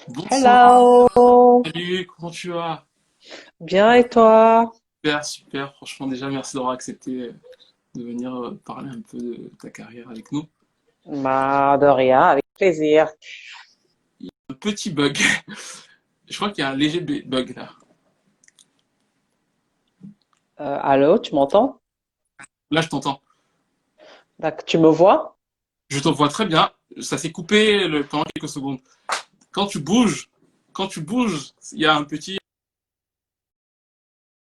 Bonsoir, Hello, salut, comment tu vas? bien et toi? Super, super, franchement déjà merci d'avoir accepté de venir parler un peu de ta carrière avec nous. Bah, de rien, avec plaisir. Un petit bug, je crois qu'il y a un léger bug là. Allô, tu m'entends? Là je t'entends, D'accord, tu me vois? je te vois très bien, ça s'est coupé pendant quelques secondes. Quand tu bouges, quand tu bouges, il y a un petit...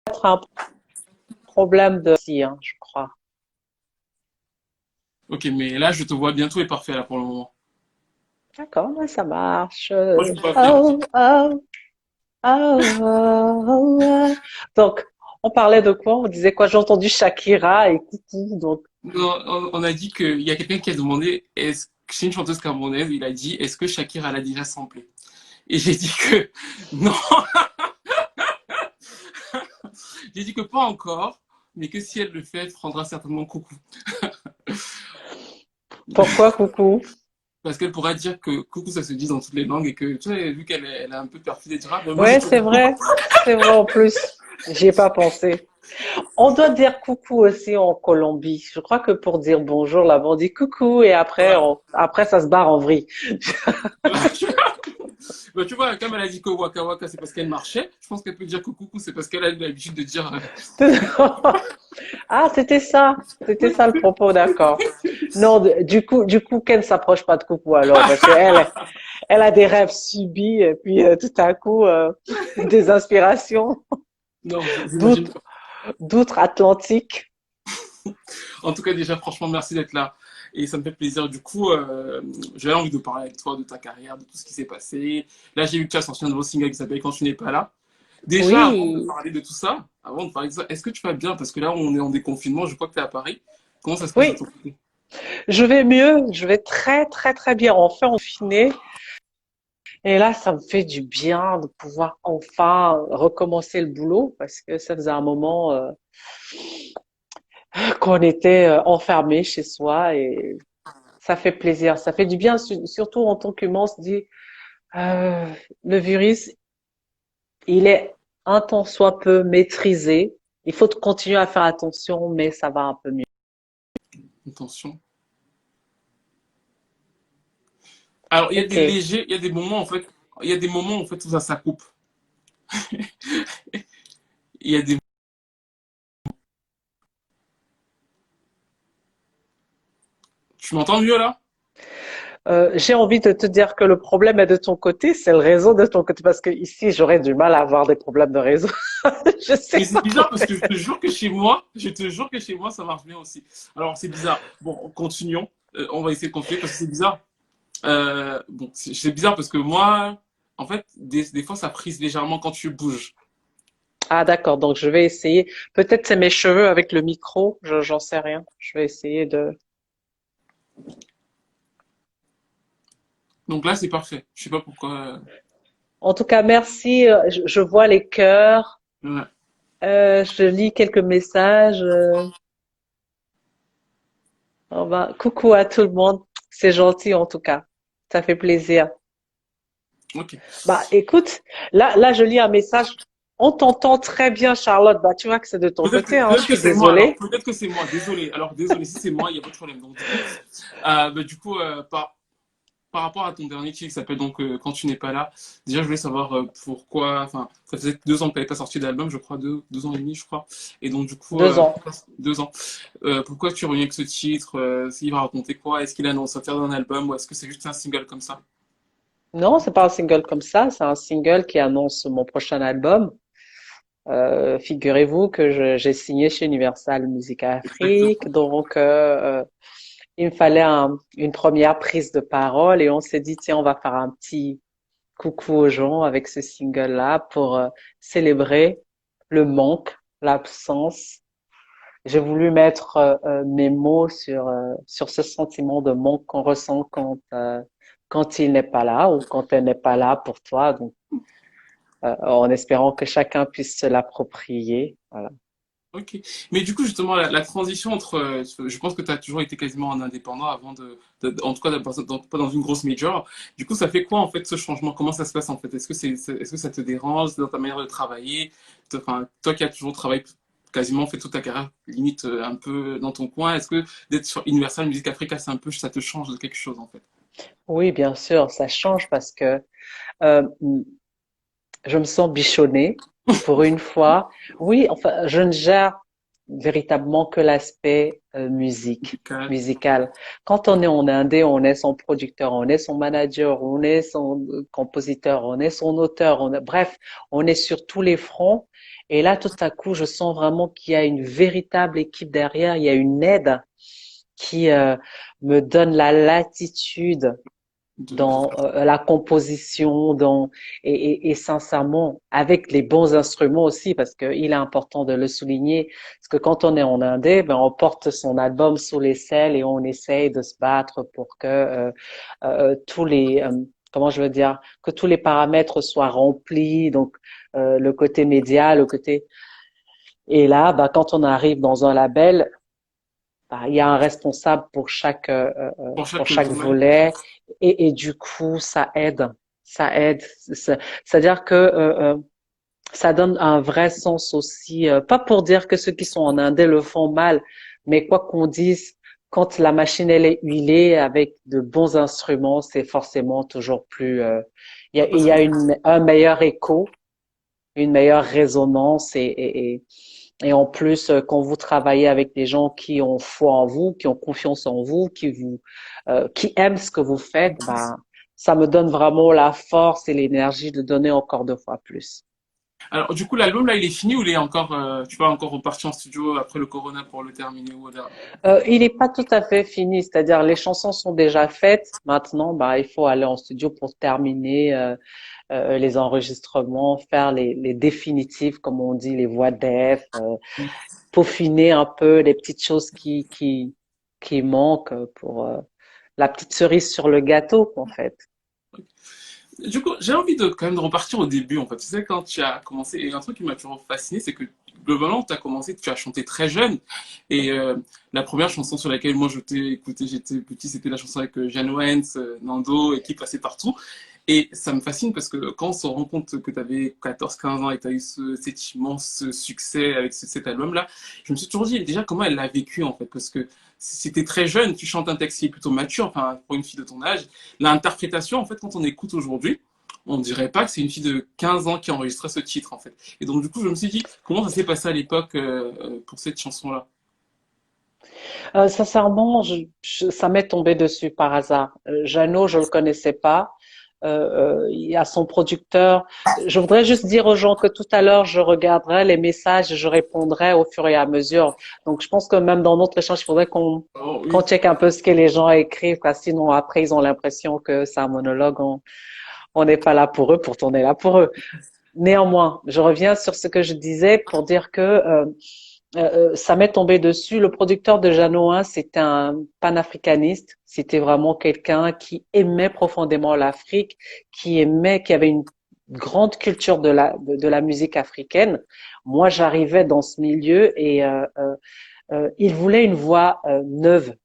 Peut-être un problème de si, hein, je crois. Ok, mais là je te vois bien, tout est parfait là pour le moment. D'accord, ouais, ça marche. Moi je te vois bien. Oh, oh, oh. Donc, on parlait de quoi? On disait quoi? J'ai entendu Shakira et coucou, donc Non, on a dit qu'il y a quelqu'un qui a demandé, est-ce que c'est une chanteuse camerounaise, il a dit, est-ce que Shakira l'a déjà samplé? Et j'ai dit que non, j'ai dit que pas encore, mais que si elle le fait, elle prendra certainement coucou. pourquoi coucou? Parce qu'elle pourra dire que coucou ça se dit dans toutes les langues et que tu vois, vu elle a un peu perfidé, elle dira ben moi je Ouais, te dis coucou. c'est vrai en plus. J'y ai pas pensé. On doit dire coucou aussi en Colombie. Je crois que pour dire bonjour, là-bas, on dit coucou et après, Voilà. après ça se barre en vrille. Ben, tu vois, comme elle a dit que waka waka c'est parce qu'elle marchait, je pense qu'elle peut dire que coucou c'est parce qu'elle a l'habitude de dire. Ah, c'était ça le propos, d'accord. Non, du coup, Ken s'approche pas de coucou alors parce elle a des rêves subis et puis tout à coup, des inspirations Non, j'imagine d'outre, pas. d'outre-Atlantique. En tout cas, déjà, franchement, merci d'être là. Et ça me fait plaisir. Du coup, j'avais envie de parler avec toi de ta carrière, de tout ce qui s'est passé. Là, j'ai vu que tu as sorti un nouveau single qui s'appelle Quand tu n'es pas là. Déjà, avant de Oui, parler de tout ça, avant de parler de ça, est-ce que tu vas bien? Parce que là, on est en déconfinement, je crois que tu es à Paris. Comment ça se passe de ton oui, côté? je vais mieux, je vais très, très, très bien. Enfin, on finit. Et là, ça me fait du bien de pouvoir enfin recommencer le boulot parce que ça faisait un moment qu'on était enfermé chez soi et ça fait plaisir. Ça fait du bien, surtout en tant qu'humain, on se dit, euh, le virus, il est un tant soit peu maîtrisé. Il faut continuer à faire attention, mais ça va un peu mieux. Attention. Alors, il y a Ok. des légers, il y a des moments, en fait, il y a des moments, en fait, où ça coupe. Il y a des... Tu m'entends mieux, là? J'ai envie de te dire que le problème est de ton côté, c'est le réseau de ton côté, parce que ici, j'aurais du mal à avoir des problèmes de réseau. Je sais Mais c'est pas bizarre parce pourquoi. que je te jure que chez moi, ça marche bien aussi. Alors, c'est bizarre. Bon, continuons. On va essayer de continuer parce que c'est bizarre. Bon, c'est bizarre parce que moi, en fait, des fois, ça frise légèrement quand tu bouges. Ah, d'accord. Donc, je vais essayer. Peut-être c'est mes cheveux avec le micro. J'en sais rien. Je vais essayer de. Donc là, c'est parfait. Je sais pas pourquoi. En tout cas, merci. Je vois les cœurs. Ouais. Je lis quelques messages. Coucou à tout le monde. C'est gentil, en tout cas. Ça fait plaisir. Ok. Bah, écoute, là, je lis un message. On t'entend très bien, Charlotte. Bah, tu vois que c'est de ton côté, hein. Je Peut-être que suis c'est moi. Alors, désolée. peut-être que c'est moi. Désolé. Alors, désolé si c'est moi, il y a pas de problème. Donc, du coup, par rapport à ton dernier titre qui s'appelle donc Quand tu n'es pas là, déjà je voulais savoir pourquoi, enfin ça faisait 2 ans que tu n'avais pas sorti d'album, je crois, 2 ans et demi, je crois. Et donc du coup, 2 ans. 2 ans. Pourquoi tu reviens avec ce titre? Il va raconter quoi? Est-ce qu'il annonce sortir d'un album ou est-ce que c'est juste un single comme ça? Non, c'est pas un single comme ça. C'est un single qui annonce mon prochain album. Figurez-vous que j'ai signé chez Universal Music Afrique, Exactement. donc il me fallait une première prise de parole et on s'est dit tiens on va faire un petit coucou aux gens avec ce single-là pour célébrer le manque, l'absence. J'ai voulu mettre mes mots sur ce sentiment de manque qu'on ressent quand il n'est pas là ou quand elle n'est pas là pour toi. Donc en espérant que chacun puisse se l'approprier. Voilà. Ok. Mais du coup, justement, la transition entre, je pense que tu as toujours été quasiment un indépendant avant en tout cas, pas dans une grosse major. Du coup, ça fait quoi, en fait, ce changement? Comment ça se passe, en fait? Est-ce que ça te dérange dans ta manière de travailler? Enfin, toi qui as toujours travaillé quasiment fait toute ta carrière, limite, un peu dans ton coin, est-ce que d'être sur Universal Music Africa, ça te change de quelque chose, en fait? Oui, bien sûr, ça change parce que euh, je me sens bichonnée pour une fois. Oui, enfin, je ne gère véritablement que l'aspect Musical. musical. Quand on est en indé, on est son producteur, on est son manager, on est son compositeur, on est son auteur, bref, on est sur tous les fronts. Et là, tout à coup, je sens vraiment qu'il y a une véritable équipe derrière, il y a une aide qui me donne la latitude De dans faire. la composition, et sincèrement, avec les bons instruments aussi, parce qu'il est important de le souligner, parce que quand on est en indé, ben, on porte son album sous l'aisselle et on essaye de se battre pour que tous les, comment je veux dire, que tous les paramètres soient remplis, donc le côté média, le côté... Et là, ben, quand on arrive dans un label, bah, il y a un responsable Pour pour chaque chaque domaine. volet et du coup ça aide. C'est-à-dire que ça donne un vrai sens aussi, pas pour dire que ceux qui sont en Inde le font mal, mais quoi qu'on dise, quand la machine elle est huilée avec de bons instruments, c'est forcément toujours plus. Il y a un meilleur écho, une meilleure résonance et en plus, quand vous travaillez avec des gens qui ont foi en vous, qui ont confiance en vous, qui aiment ce que vous faites, bah, ça me donne vraiment la force et l'énergie de donner encore 2 fois plus. Alors, du coup, l'album, là, il est fini ou il est encore, tu vas encore repartir en studio après le Corona pour le terminer ou Il n'est pas tout à fait fini, c'est-à-dire les chansons sont déjà faites. Maintenant, bah, il faut aller en studio pour terminer les enregistrements, faire les définitives, comme on dit, les voix def, peaufiner un peu les petites choses qui manquent pour la petite cerise sur le gâteau, en fait. Du coup, j'ai envie de quand même de repartir au début, en fait. Tu sais, quand tu as commencé, et un truc qui m'a toujours fasciné, c'est que globalement, tu as commencé, tu as chanté très jeune. Et la première chanson sur laquelle moi je t'ai écouté, j'étais petit, c'était la chanson avec Jeanne Wentz, Nando, et qui passait partout. Et ça me fascine parce que quand on se rend compte que tu avais 14-15 ans et tu as eu cet immense succès avec cet album-là, je me suis toujours dit déjà comment elle l'a vécu en fait. Parce que si tu es très jeune, tu chantes un texte qui est plutôt mature, enfin pour une fille de ton âge. L'interprétation, en fait, quand on écoute aujourd'hui, on dirait pas que c'est une fille de 15 ans qui a enregistré ce titre en fait. Et donc du coup, je me suis dit comment ça s'est passé à l'époque pour cette chanson-là. Sincèrement, ça m'est tombé dessus par hasard. Jeannot, je le connaissais pas. Il y a son producteur. Je voudrais juste dire aux gens que tout à l'heure, je regarderai les messages et je répondrai au fur et à mesure. Donc, je pense que même dans notre échange, il faudrait Oh qu'on oui. check un peu ce que les gens écrivent, parce que sinon, après, ils ont l'impression que c'est un monologue. On n'est pas là pour eux, pourtant on est là pour eux. Néanmoins, je reviens sur ce que je disais pour dire que ça m'est tombé dessus. Le producteur de Jeannot 1, c'était un panafricaniste. C'était vraiment quelqu'un qui aimait profondément l'Afrique, qui avait une grande culture de la musique africaine. Moi, j'arrivais dans ce milieu et il voulait une voix neuve.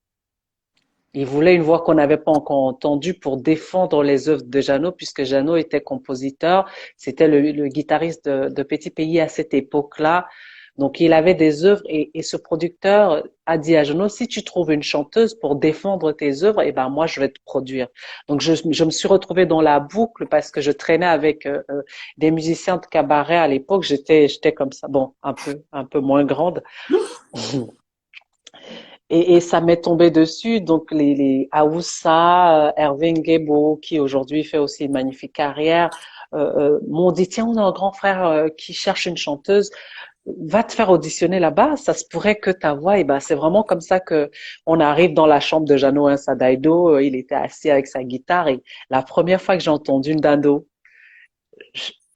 Il voulait une voix qu'on n'avait pas encore entendue pour défendre les œuvres de Jeannot, puisque Jeannot était compositeur, c'était le guitariste de Petit Pays à cette époque-là. Donc il avait des œuvres et ce producteur a dit à Jeannot, si tu trouves une chanteuse pour défendre tes œuvres, eh ben moi je vais te produire. Donc je me suis retrouvée dans la boucle parce que je traînais avec des musiciens de cabaret à l'époque. J'étais comme ça, bon un peu moins grande. Et ça m'est tombé dessus, donc les Aoussa, Hervé Ngebo, qui aujourd'hui fait aussi une magnifique carrière, m'ont dit, tiens, on a un grand frère qui cherche une chanteuse, va te faire auditionner là-bas, ça se pourrait que ta voix, et ben c'est vraiment comme ça que on arrive dans la chambre de Jeannot Insadaido, il était assis avec sa guitare, et la première fois que j'ai entendu une dado,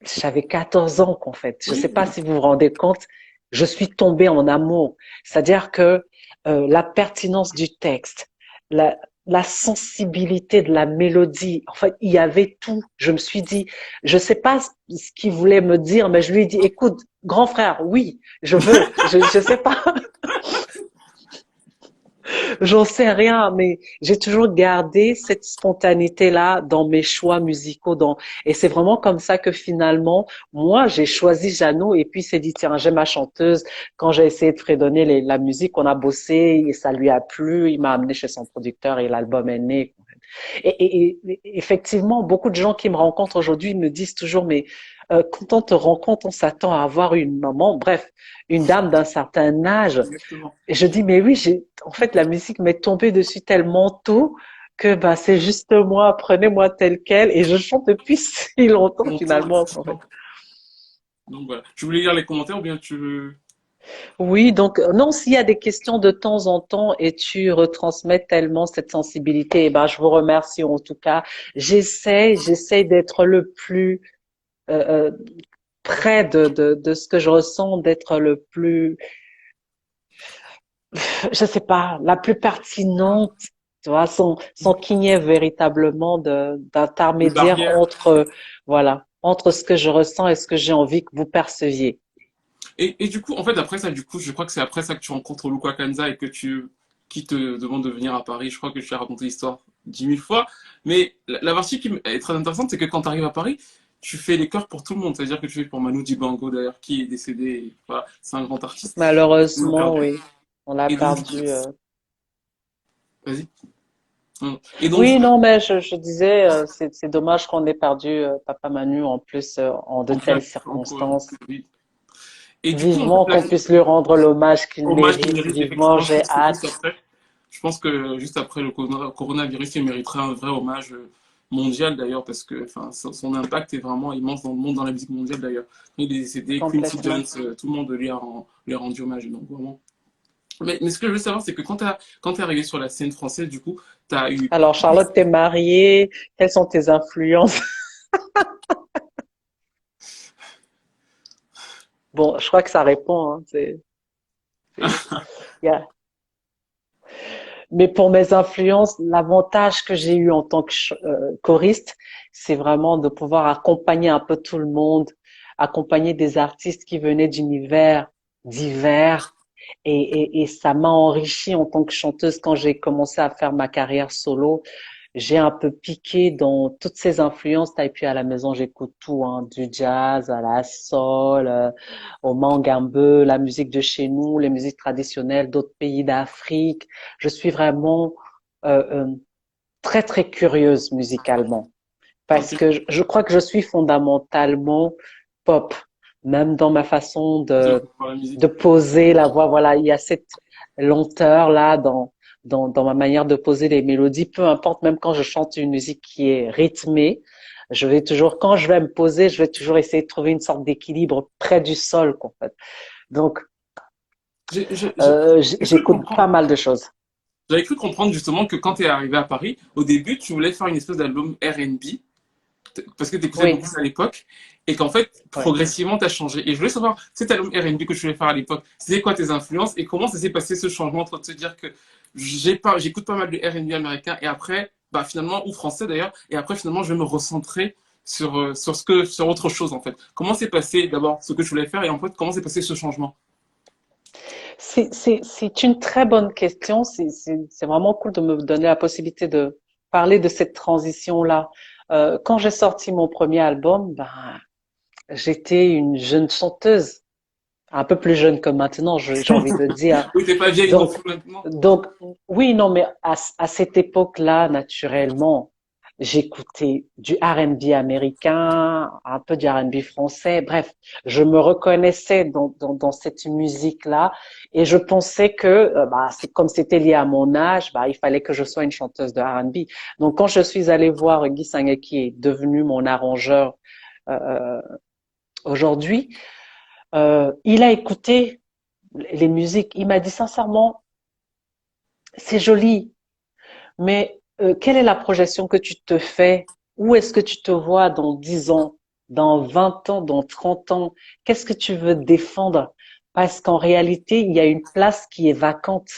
j'avais 14 ans en fait, je sais pas Oui. si vous vous rendez compte, je suis tombée en amour, c'est-à-dire que la pertinence du texte, la, la sensibilité de la mélodie. En fait, il y avait tout. Je me suis dit, je sais pas ce qu'il voulait me dire, mais je lui ai dit, écoute, grand frère, oui, je veux. Je sais pas, j'en sais rien, mais j'ai toujours gardé cette spontanéité-là dans mes choix musicaux. Et c'est vraiment comme ça que finalement, moi, j'ai choisi Jeannot et puis il s'est dit, tiens, j'aime ma chanteuse. Quand j'ai essayé de fredonner la musique, on a bossé et ça lui a plu. Il m'a amené chez son producteur et l'album est né. Et effectivement, beaucoup de gens qui me rencontrent aujourd'hui me disent toujours, mais quand on te rencontre, on s'attend à avoir une maman, bref, une dame d'un certain âge. Exactement. Et je dis, mais oui, en fait, la musique m'est tombée dessus tellement tôt que bah, c'est juste moi, prenez-moi tel quel. Et je chante depuis si longtemps Longtemps, finalement, en fait. effectivement. Donc voilà. Tu voulais lire les commentaires ou bien tu veux... Oui, donc non, s'il y a des questions de temps en temps et tu retransmets tellement cette sensibilité, eh ben, je vous remercie en tout cas. J'essaie d'être le plus euh, euh, près de ce que je ressens, d'être le plus, je sais pas, la plus pertinente, tu vois, sans qu'il n'y ait véritablement de d'intermédiaire barrière. entre, voilà, entre ce que je ressens et ce que j'ai envie que vous perceviez. Et du coup, en fait, après ça, du coup, je crois que c'est après ça que tu rencontres Luca Kanza et que tu qui te demande de venir à Paris. Je crois que tu as raconté l'histoire 10 000 fois. Mais la partie qui est très intéressante, c'est que quand tu arrives à Paris, tu fais les chœurs pour tout le monde. C'est-à-dire que tu fais pour Manu Dibango, d'ailleurs, qui est décédé. Et voilà, c'est un grand artiste. On l'a Malheureusement, perdu. oui, on l'a Et donc, du coup, perdu. vas-y. Et donc, du Oui, coup, non, mais je disais, c'est dommage qu'on ait perdu Papa Manu en plus en de en plein telles entre circonstances. Covid. Et du coup, en fait, Vivement là, qu'on puisse lui rendre l'hommage qu'il hommage qu'il mérite. mérite, Vivement, effectivement, je j'ai pense que juste hâte. après, je pense que juste après le coronavirus, il mériterait un vrai hommage mondial d'ailleurs, parce que enfin, son impact est vraiment immense dans le monde, dans la musique mondiale d'ailleurs. Il est décédé, Quincy Jones, Complètement. tout le monde lui a rendu hommage, donc vraiment. Mais ce que je veux savoir, c'est que quand t'es arrivé sur la scène française, du coup, t'as eu. Alors, Charlotte, t'es mariée. Quelles sont tes influences? Bon, je crois que ça répond, hein. Yeah. Mais pour mes influences, l'avantage que j'ai eu en tant que choriste, c'est vraiment de pouvoir accompagner un peu tout le monde, accompagner des artistes qui venaient d'univers divers. Et ça m'a enrichi en tant que chanteuse quand j'ai commencé à faire ma carrière solo. J'ai un peu piqué dans toutes ces influences. Et puis à la maison, j'écoute tout, hein, du jazz à la soul, au mangambeu, la musique de chez nous, les musiques traditionnelles d'autres pays d'Afrique. Je suis vraiment très très curieuse musicalement parce Ok, que je crois que je suis fondamentalement pop, même dans ma façon par la musique. de poser la voix. Voilà, il y a cette lenteur là dans ma manière de poser les mélodies. Peu importe, même quand je chante une musique qui est rythmée, je vais toujours, quand je vais me poser, je vais toujours essayer de trouver une sorte d'équilibre près du sol, en fait. Donc, J'ai cru j'écoute pas comprendre. mal de choses. J'avais cru comprendre justement que quand tu es arrivé à Paris, au début, tu voulais faire une espèce d'album R&B, parce que tu écoutais beaucoup Oui, ça à l'époque, et qu'en fait, oui. progressivement, tu as changé. Et je voulais savoir, cet album R&B que tu voulais faire à l'époque, c'était quoi tes influences, et comment ça s'est passé ce changement entre de se dire que j'écoute pas mal de R&B américain, et après, bah finalement, ou français d'ailleurs, et après finalement, je vais me recentrer sur autre chose en fait. Comment s'est passé d'abord ce que tu voulais faire, et en fait, comment s'est passé ce changement? C'est une très bonne question. C'est vraiment cool de me donner la possibilité de parler de cette transition-là. Quand j'ai sorti mon premier album, ben, j'étais une jeune chanteuse, un peu plus jeune que maintenant, j'ai envie de dire. Oui, t'es pas vieille non Donc, plus maintenant. donc, oui, non, mais à cette époque-là, naturellement, j'écoutais du R&B américain, un peu du R&B français. Bref, je me reconnaissais dans cette musique-là et je pensais que, bah, c'est comme c'était lié à mon âge, bah, il fallait que je sois une chanteuse de R&B. Donc, quand je suis allée voir Guy Sangé, qui est devenu mon arrangeur euh, aujourd'hui, il a écouté les musiques. Il m'a dit sincèrement, c'est joli, mais quelle est la projection que tu te fais? Où est-ce que tu te vois dans 10 ans, dans 20 ans, dans 30 ans? Qu'est-ce que tu veux défendre? Parce qu'en réalité, il y a une place qui est vacante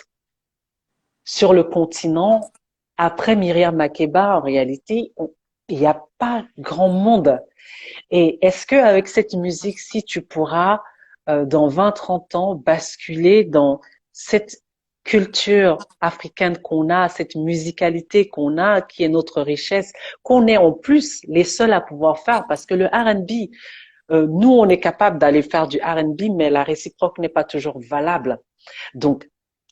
sur le continent. Après Myriam Makeba, en réalité, il n'y a pas grand monde. Et est-ce que avec cette musique, si tu pourras dans 20-30 ans, basculer dans cette culture africaine qu'on a, cette musicalité qu'on a, qui est notre richesse, qu'on est en plus les seuls à pouvoir faire, parce que le R&B, nous, on est capable d'aller faire du R&B, mais la réciproque n'est pas toujours valable. Donc,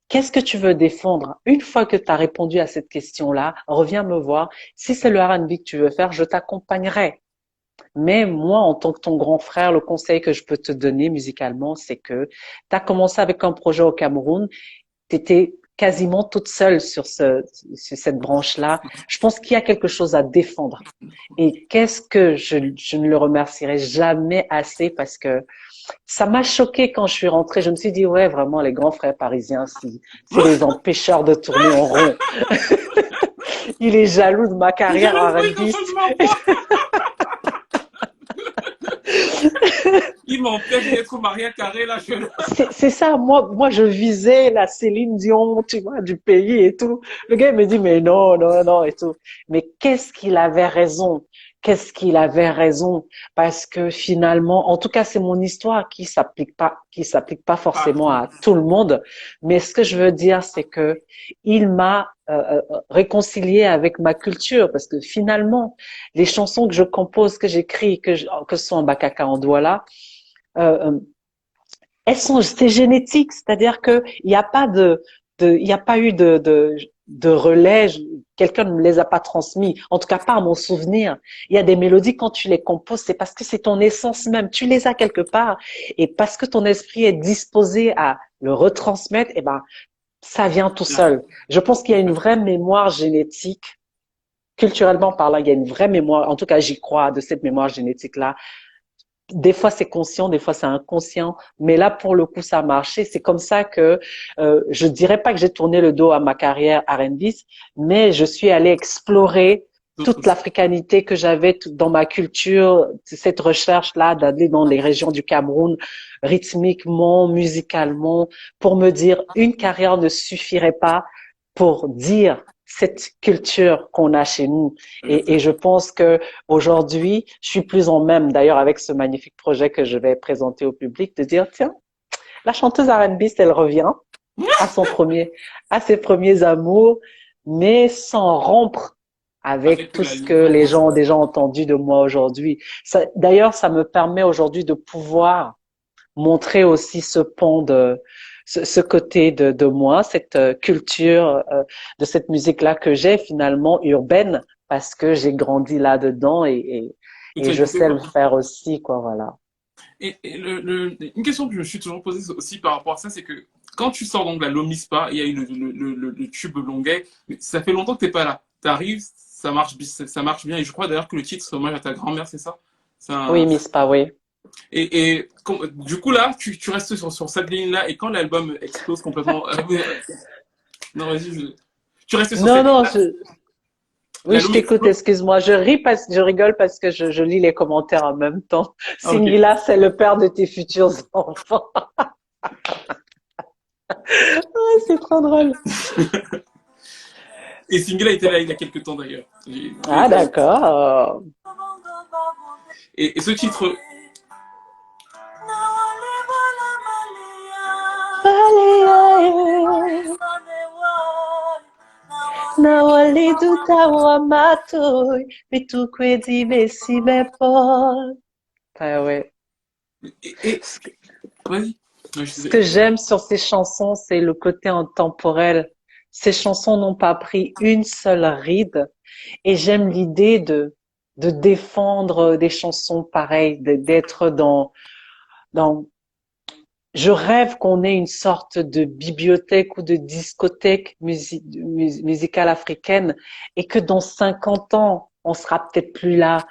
qu'est-ce que tu veux défendre? Une fois que tu as répondu à cette question-là, reviens me voir. Si c'est le R&B que tu veux faire, je t'accompagnerai. Mais moi, en tant que ton grand frère, le conseil que je peux te donner musicalement, c'est que tu as commencé avec un projet au Cameroun, tu étais quasiment toute seule sur cette branche-là. Je pense qu'il y a quelque chose à défendre. Et qu'est-ce que je ne le remercierai jamais assez parce que ça m'a choqué quand je suis rentrée. Je me suis dit, ouais, vraiment, les grands frères parisiens, c'est des empêcheurs de tourner en rond. Il est jaloux de ma J'ai carrière le en bruit R&B. dans de ma voix. Il m'empêche d'être Maria Carré, là, je... C'est ça, moi, je visais la Céline Dion, tu vois, du pays et tout. Le gars il me dit, mais non, non, non, et tout. Mais qu'est-ce qu'il avait raison? Qu'est-ce qu'il avait raison? Parce que finalement, en tout cas, c'est mon histoire qui s'applique pas forcément Partout. à tout le monde. Mais ce que je veux dire, c'est que il m'a réconcilié avec ma culture, parce que finalement, les chansons que je compose, que j'écris, que ce soit en Bakaka, en Douala, euh, c'est génétique, c'est-à-dire que il n'y a pas il n'y a pas eu de relais, quelqu'un ne me les a pas transmis, en tout cas pas à mon souvenir. Il y a des mélodies quand tu les composes, c'est parce que c'est ton essence même, tu les as quelque part, et parce que ton esprit est disposé à le retransmettre, eh ben ça vient tout seul. Je pense qu'il y a une vraie mémoire génétique. Culturellement parlant, il y a une vraie mémoire, en tout cas j'y crois, de cette mémoire génétique-là des fois c'est conscient, des fois c'est inconscient, mais là pour le coup ça a marché. C'est comme ça que je dirais pas que j'ai tourné le dos à ma carrière R&B, mais je suis allée explorer D'autres toute choses. l'africanité que j'avais dans ma culture, cette recherche-là d'aller dans les régions du Cameroun, rythmiquement, musicalement, pour me dire une carrière ne suffirait pas pour dire cette culture qu'on a chez nous. Et je pense que aujourd'hui, je suis plus en même, d'ailleurs, avec ce magnifique projet que je vais présenter au public, de dire, tiens, la chanteuse R&B, elle revient à à ses premiers amours, mais sans rompre avec Avec tout la ce que les licence. gens ont déjà entendu de moi aujourd'hui. D'ailleurs, ça me permet aujourd'hui de pouvoir montrer aussi ce pont ce côté de moi, cette culture de cette musique-là que j'ai finalement urbaine parce que j'ai grandi là-dedans Que tu et as je écouté, sais le quoi. faire aussi, quoi, voilà. Et une question que je me suis toujours posée aussi par rapport à ça, c'est que quand tu sors donc de la Lomispa, il y a eu le tube Longuet, mais ça fait longtemps que t'es pas là. T'arrives, ça marche bien, et je crois d'ailleurs que le titre, c'est hommage à ta grand-mère, c'est ça? C'est Oui, un- Miss Pa, oui. du coup là, tu restes sur cette ligne-là, et quand l'album explose complètement, non, vas-y, tu restes sur Non, cette non, ligne-là, oui, je l'album t'écoute, explose. excuse-moi. Je rigole parce que je lis les commentaires en même temps. Ah, ok. Singila, c'est le père de tes futurs enfants. Ah, c'est trop drôle. Et Single a été là il y a quelques temps d'ailleurs. Ah, d'accord. Et ce titre, Bale, na waliduta wa matoi, bitukwedi besi bepo. Ah ouais. et Ce que, vas-y. Ouais, ce que j'aime sur ces chansons, c'est le côté intemporel. Ces chansons n'ont pas pris une seule ride et j'aime l'idée de défendre des chansons pareilles, d'être dans, je rêve qu'on ait une sorte de bibliothèque ou de discothèque musicale africaine et que dans 50 ans, on sera peut-être plus là,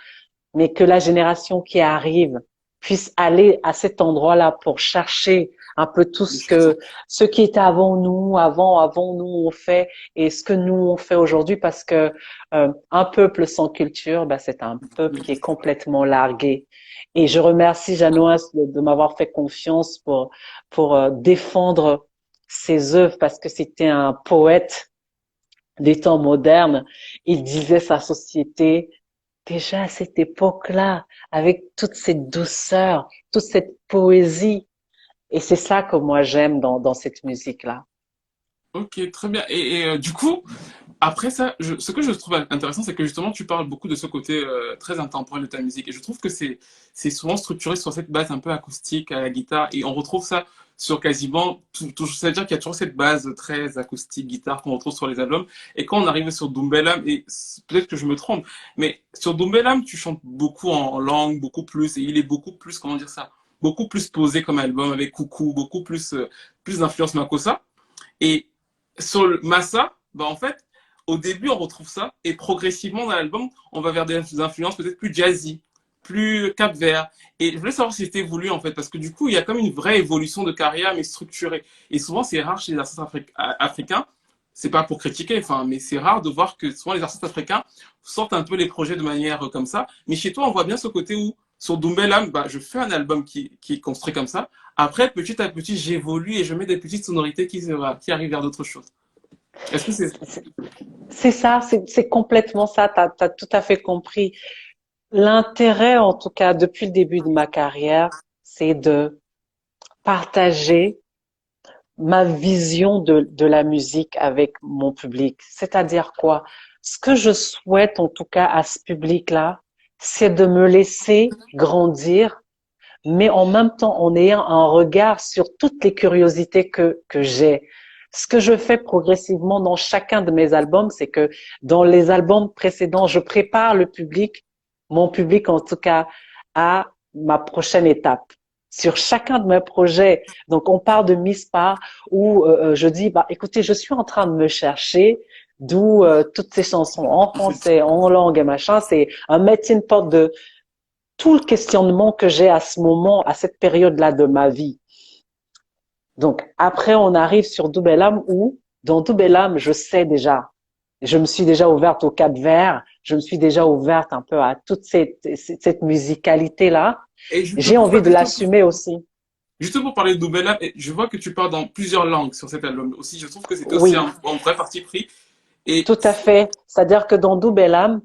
mais que la génération qui arrive puisse aller à cet endroit-là pour chercher un peu tout des chansons. ce qui était avant nous on fait et ce que nous on fait aujourd'hui parce que un peuple sans culture, bah, c'est un peuple qui est complètement largué. Et je remercie Janoas de m'avoir fait confiance pour défendre ses œuvres parce que c'était un poète des temps modernes. Il disait sa société déjà à cette époque-là, avec toute cette douceur, toute cette poésie. Et c'est ça que moi j'aime dans cette musique-là. Ok, très bien. Et du coup, après ça, ce que je trouve intéressant, c'est que justement, tu parles beaucoup de ce côté très intemporel de ta musique. Et je trouve que c'est souvent structuré sur cette base un peu acoustique à la guitare. Et on retrouve ça sur quasiment tout. C'est-à-dire qu'il y a toujours cette base très acoustique guitare qu'on retrouve sur les albums. Et quand on arrive sur Doumbellam, et peut-être que je me trompe, mais sur Doumbellam, tu chantes beaucoup en langue, beaucoup plus. Et il est beaucoup plus, comment dire ça, beaucoup plus posé comme album avec Coucou, beaucoup plus, plus d'influence Makossa. Et sur le Massa, bah en fait, au début, on retrouve ça, et progressivement dans l'album, on va vers des influences peut-être plus jazzy, plus Cap-Vert. Et je voulais savoir si c'était voulu, en fait, parce que du coup, il y a comme une vraie évolution de carrière, mais structurée. Et souvent, c'est rare chez les artistes africains, c'est pas pour critiquer, enfin, mais c'est rare de voir que souvent les artistes africains sortent un peu les projets de manière comme ça. Mais chez toi, on voit bien ce côté où, sur Doumbellam, bah, je fais un album qui est construit comme ça. Après, petit à petit, j'évolue et je mets des petites sonorités qui arrivent vers d'autres choses. Est-ce que c'est... C'est c'est ça, c'est complètement ça. T'as tout à fait compris. L'intérêt, en tout cas, depuis le début de ma carrière, c'est de partager ma vision de la musique avec mon public. C'est-à-dire quoi? Ce que je souhaite, en tout cas, à ce public-là, c'est de me laisser grandir, mais en même temps en ayant un regard sur toutes les curiosités que j'ai. Ce que je fais progressivement dans chacun de mes albums, c'est que dans les albums précédents, je prépare le public, mon public en tout cas, à ma prochaine étape. Sur chacun de mes projets, donc on part de Miss Par où je dis bah écoutez, je suis en train de me chercher, d'où toutes ces chansons en français, en langue et machin, c'est un melting pot de tout le questionnement que j'ai à ce moment, à cette période-là de ma vie. Donc, après, on arrive sur Doubelam où, dans Doubelam, je sais déjà, je me suis déjà ouverte au Cap-Vert, je me suis déjà ouverte un peu à toute cette musicalité-là. Et je te J'ai pose la envie de question, l'assumer aussi. juste pour parler de Doumbellam, je vois que tu parles dans plusieurs langues sur cet album aussi. Je trouve que c'était aussi Oui, un vrai parti pris. Et tout à fait. C'est-à-dire que dans Doubelam,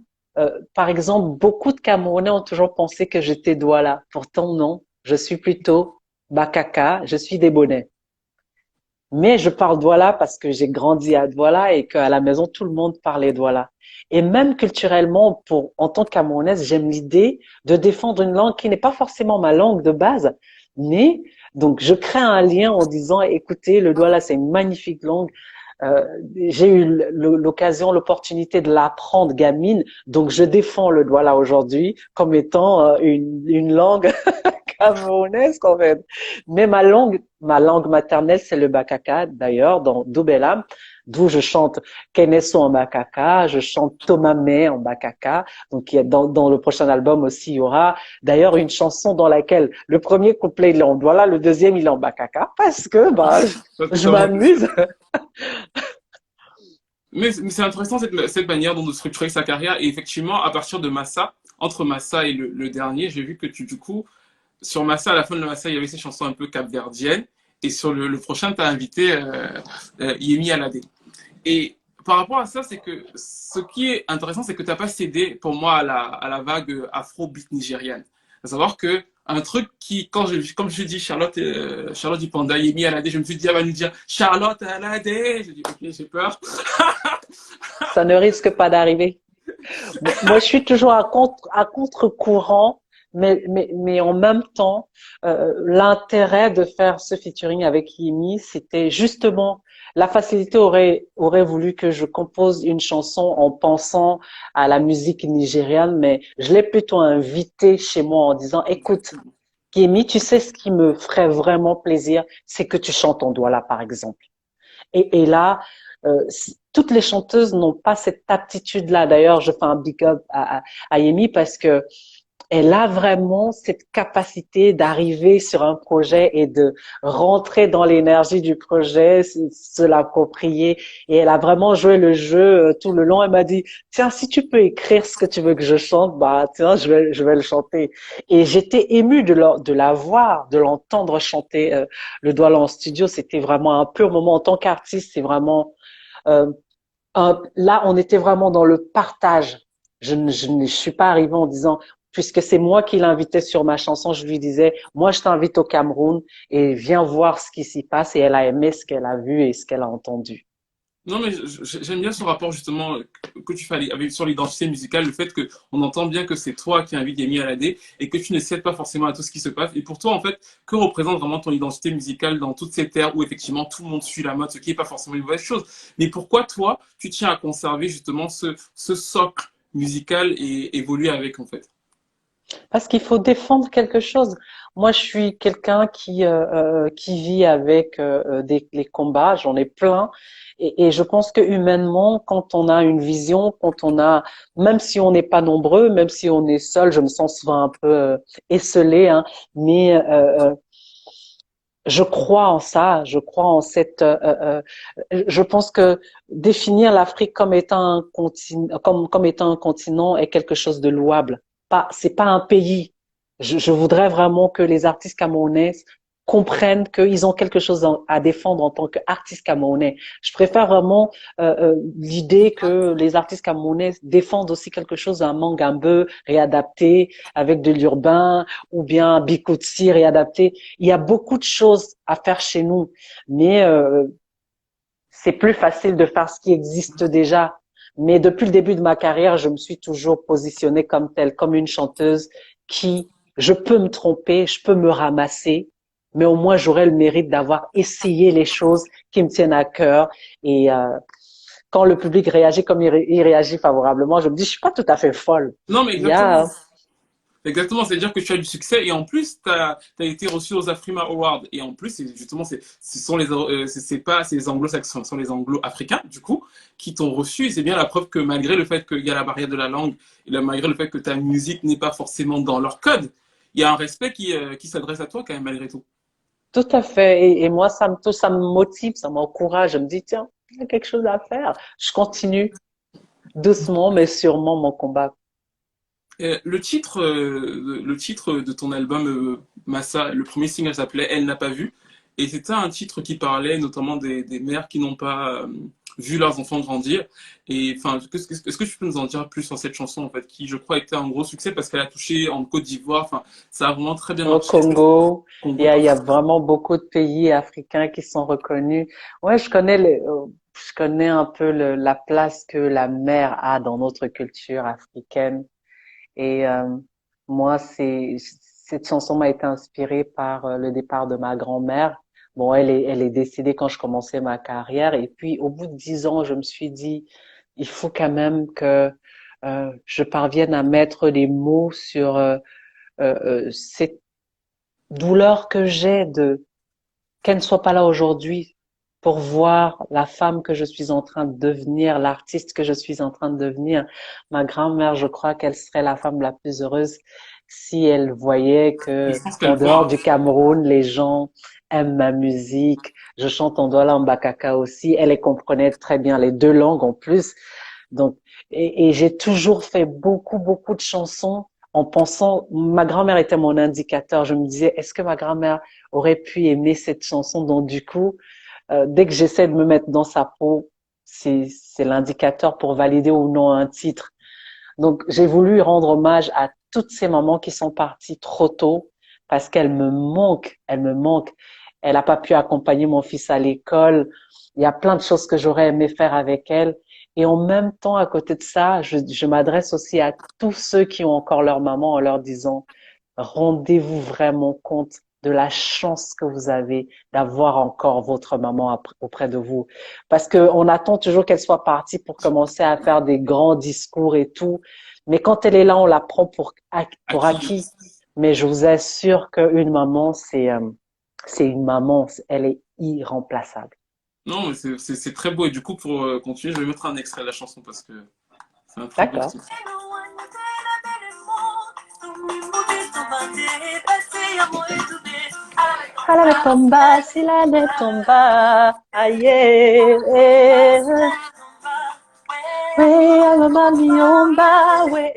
par exemple, beaucoup de Camerounais ont toujours pensé que j'étais Douala. Pourtant, non. Je suis plutôt Bakaka, je suis des Bonnets. Mais je parle Douala parce que j'ai grandi à Douala et qu'à la maison, tout le monde parlait Douala. Et même culturellement, en tant que Camerounaise, j'aime l'idée de défendre une langue qui n'est pas forcément ma langue de base, mais donc je crée un lien en disant, écoutez, le Douala, c'est une magnifique langue. Euh, j'ai eu l'occasion, l'opportunité de l'apprendre gamine, donc je défends le Douala aujourd'hui comme étant une langue camerounaise en fait. Mais ma langue maternelle, c'est le bakaka, d'ailleurs, dans Doubelam, d'où je chante Keneso en bakaka, je chante Tomame en bakaka. Donc, il y a dans le prochain album aussi, il y aura d'ailleurs une chanson dans laquelle le premier couplet, il est en douala, le deuxième, il est en bakaka, parce que, bah, je m'amuse. mais c'est intéressant cette manière dont de structurer sa carrière. Et effectivement, à partir de Massa, entre Massa et le dernier, j'ai vu que du coup, sur Massa, à la fin de Massa, il y avait ces chansons un peu capverdiennes. Et sur le prochain, tu as invité Yemi Alade. Et par rapport à ça, c'est que ce qui est intéressant, c'est que tu n'as pas cédé pour moi à la vague afro-beat nigériane. À savoir que un truc qui, comme je dis, Charlotte Ipanda, Yemi Alade, je me suis dit, elle va nous dire Charlotte Alade. J'ai dit, ok, j'ai peur. Ça ne risque pas d'arriver. Moi, je suis toujours à contre-courant, mais en même temps, l'intérêt de faire ce featuring avec Yemi, c'était justement la facilité aurait voulu que je compose une chanson en pensant à la musique nigériane, mais je l'ai plutôt invité chez moi en disant, écoute, Yemi, tu sais ce qui me ferait vraiment plaisir, c'est que tu chantes en Douala, par exemple. Et là, toutes les chanteuses n'ont pas cette aptitude-là. D'ailleurs, je fais un big up à Yemi parce que elle a vraiment cette capacité d'arriver sur un projet et de rentrer dans l'énergie du projet, se l'approprier. Et elle a vraiment joué le jeu tout le long. Elle m'a dit, tiens, si tu peux écrire ce que tu veux que je chante, bah, tiens, je vais le chanter. Et j'étais émue de la voir, de l'entendre chanter le Douala en studio. C'était vraiment un pur moment. En tant qu'artiste, c'est vraiment, euh, là, on était vraiment dans le partage. Je ne suis pas arrivée en disant, puisque c'est moi qui l'invitais sur ma chanson, je lui disais, moi je t'invite au Cameroun et viens voir ce qui s'y passe. Et elle a aimé ce qu'elle a vu et ce qu'elle a entendu. Non, mais j'aime bien ce rapport justement que tu fais sur l'identité musicale, le fait que on entend bien que c'est toi qui invites Yemi Alade et que tu ne cèdes pas forcément à tout ce qui se passe. Et pour toi, en fait, que représente vraiment ton identité musicale dans toute cette ère où effectivement tout le monde suit la mode, ce qui n'est pas forcément une mauvaise chose. Mais pourquoi toi, tu tiens à conserver justement ce socle musical et évoluer avec en fait? Parce qu'il faut défendre quelque chose. Moi, je suis quelqu'un qui vit avec les combats. J'en ai plein, et je pense que humainement, quand on a une vision, quand on a, même si on n'est pas nombreux, même si on est seul, je me sens souvent un peu esselée, hein, mais je crois en ça. Je crois en cette. Je pense que définir l'Afrique comme étant un continent, comme étant un continent est quelque chose de louable. Pas, c'est pas un pays. Je voudrais vraiment que les artistes camerounais comprennent qu'ils ont quelque chose à défendre en tant qu'artistes camerounais. Je préfère vraiment l'idée que les artistes camerounais défendent aussi quelque chose, un mangambe réadapté avec de l'urbain ou bien bikutsi réadapté. Il y a beaucoup de choses à faire chez nous, mais c'est plus facile de faire ce qui existe déjà. Mais depuis le début de ma carrière, je me suis toujours positionnée comme telle, comme une chanteuse qui, je peux me tromper, je peux me ramasser, mais au moins j'aurai le mérite d'avoir essayé les choses qui me tiennent à cœur. Et quand le public réagit comme il réagit favorablement, je me dis, je suis pas tout à fait folle. Non, mais Il y a, exactement. Exactement, c'est-à-dire que tu as du succès et en plus, tu as été reçu aux Afrima Awards. Et en plus, justement, ce sont c'est pas c'est les anglo-saxons, ce sont les anglo-africains, du coup, qui t'ont reçu. Et c'est bien la preuve que malgré le fait qu'il y a la barrière de la langue, et malgré le fait que ta musique n'est pas forcément dans leur code, il y a un respect qui s'adresse à toi quand même, malgré tout. tout à fait. Et moi, ça me touche, ça me motive, ça m'encourage. Je me dis, tiens, il y a quelque chose à faire. Je continue doucement, mais sûrement mon combat. Le titre de ton album Massa, le premier single s'appelait Elle n'a pas vu. Et c'était un titre qui parlait notamment des mères qui n'ont pas vu leurs enfants grandir. Et enfin, est-ce que tu peux nous en dire plus sur cette chanson en fait, qui je crois était un gros succès parce qu'elle a touché en Côte d'Ivoire. Enfin, ça a vraiment très bien Au marché. Est-ce que tu Congo, Congo il y a partout? vraiment beaucoup de pays africains qui sont reconnus. Ouais, je connais un peu la place que la mer a dans notre culture africaine. Et moi, cette chanson m'a été inspirée par le départ de ma grand-mère. Bon, elle est décédée quand je commençais ma carrière. Et puis, au bout de 10 ans, je me suis dit, il faut quand même que je parvienne à mettre des mots sur cette douleur que j'ai de qu'elle ne soit pas là aujourd'hui pour voir la femme que je suis en train de devenir, l'artiste que je suis en train de devenir. Ma grand-mère, je crois qu'elle serait la femme la plus heureuse si elle voyait Et que je pense qu'elle en voit. dehors Hein. du Cameroun, les gens aiment ma musique. Je chante en Douala en Bakaka aussi. Elle comprenait très bien les deux langues en plus. Donc, et j'ai toujours fait beaucoup de chansons en pensant, ma grand-mère était mon indicateur. Je me disais, est-ce que ma grand-mère aurait pu aimer cette chanson? Donc, du coup, dès que j'essaie de me mettre dans sa peau, c'est l'indicateur pour valider ou non un titre. Donc, j'ai voulu rendre hommage à toutes ces mamans qui sont parties trop tôt parce qu'elles me manquent, elles me manquent. Elle n'a pas pu accompagner mon fils à l'école. Il y a plein de choses que j'aurais aimé faire avec elle. Et en même temps, à côté de ça, je m'adresse aussi à tous ceux qui ont encore leur maman en leur disant, rendez-vous vraiment compte de la chance que vous avez d'avoir encore votre maman auprès de vous. Parce que on attend toujours qu'elle soit partie pour commencer à faire des grands discours et tout. Mais quand elle est là, on la prend pour Acquis. acquis. Mais je vous assure qu'une maman, c'est une maman. Elle est irremplaçable. Non, mais c'est très beau. Et du coup, pour continuer, je vais mettre un extrait de la chanson parce que c'est un très beau D'accord. titre. Ala tomba, sila ne tomba, aye. Oui, maman miomba, oui,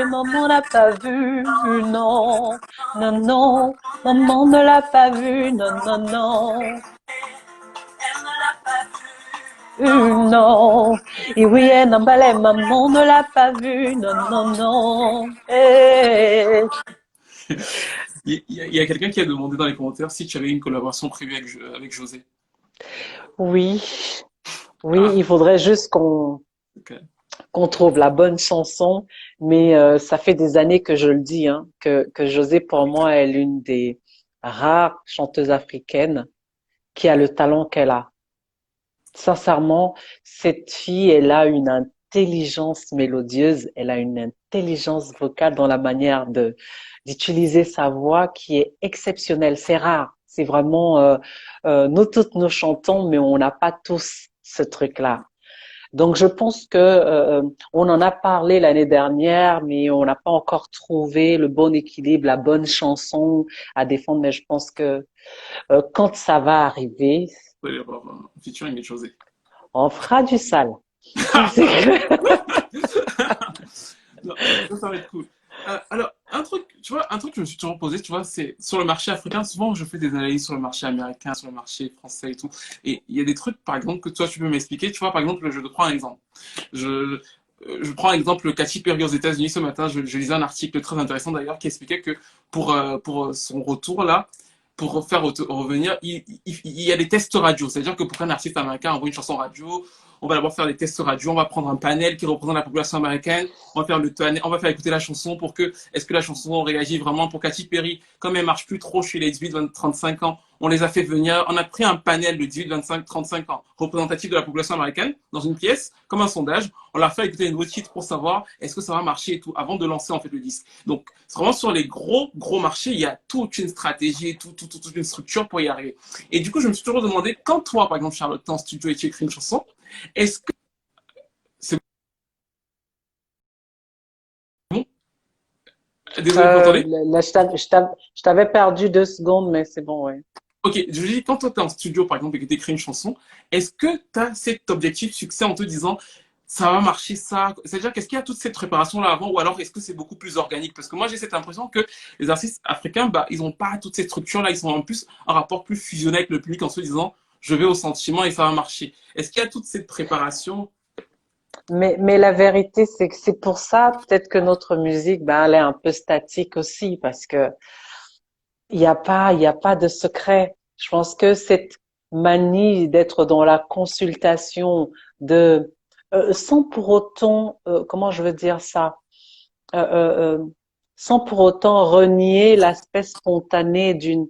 maman n'a pas vu, non, non, non, maman ne l'a pas vu, non, non, non. non. Et oui, non, balai, maman ne l'a pas vu, non, non, non. Eh. Il y a quelqu'un qui a demandé dans les commentaires si tu avais une collaboration prévue avec José. Oui, oui, Ah, il faudrait juste ok. qu'on trouve la bonne chanson, mais ça fait des années que je le dis, hein, que José, pour moi, est l'une des rares chanteuses africaines qui a le talent qu'elle a. Sincèrement, cette fille, elle a une intelligence mélodieuse, elle a une intelligence vocale dans la manière de d'utiliser sa voix qui est exceptionnelle. C'est rare. C'est vraiment, nous toutes nous chantons, mais on n'a pas tous ce truc-là. Donc, je pense que on en a parlé l'année dernière, mais on n'a pas encore trouvé le bon équilibre, la bonne chanson à défendre. Mais je pense que quand ça va arriver, Vous allez avoir un featuring avec José. on fera du sale. Ça, c'est Non, ça va être cool. Alors, un truc, tu vois, un truc que je me suis toujours posé, tu vois, c'est sur le marché africain. Souvent, je fais des analyses sur le marché américain, sur le marché français et tout. Et il y a des trucs, par exemple, que toi, tu peux m'expliquer. Tu vois, par exemple, je te prends un exemple. Je, je prends l'exemple Katy Perry aux États-Unis ce matin. Je lisais un article très intéressant d'ailleurs qui expliquait que pour son retour là, pour faire revenir, il y a des tests radio. C'est-à-dire que pour qu'un artiste américain envoie une chanson radio, on va d'abord faire des tests radio, on va prendre un panel qui représente la population américaine, on va faire écouter la chanson pour que, est-ce que la chanson réagit vraiment pour Katy Perry, comme elle marche plus trop chez les 18-35 ans, on les a fait venir, on a pris un panel de 18-25-35 ans représentatif de la population américaine dans une pièce, comme un sondage, on leur fait écouter les nouveaux titres pour savoir est-ce que ça va marcher et tout, avant de lancer en fait le disque. Donc, c'est vraiment sur les gros marchés, il y a toute une stratégie, toute une structure pour y arriver. Et du coup, je me suis toujours demandé, quand toi, par exemple, Charlotte, t'es en studio et tu écris une chanson, est-ce que c'est bon? Désolé, vous m'entendez? là, je t'avais perdu 2 secondes, mais c'est bon, ouais. Ok, je dis, quand toi, tu es en studio, par exemple, et que tu écris une chanson, est-ce que tu as cet objectif succès en te disant, ça va marcher, ça? C'est-à-dire, qu'est-ce qu'il y a toute cette préparation-là avant, ou alors est-ce que c'est beaucoup plus organique? Parce que moi, j'ai cette impression que les artistes africains, bah, ils n'ont pas toutes ces structures-là, ils sont en plus un rapport plus fusionné avec le public en se disant, je vais au sentiment et ça va marcher. Est-ce qu'il y a toute cette préparation? Mais la vérité, c'est que c'est pour ça, peut-être que notre musique, ben, elle est un peu statique aussi, parce que il y a pas de secret. Je pense que cette manie d'être dans la consultation de, sans pour autant, comment je veux dire ça, euh, euh, sans pour autant renier l'aspect spontané d'une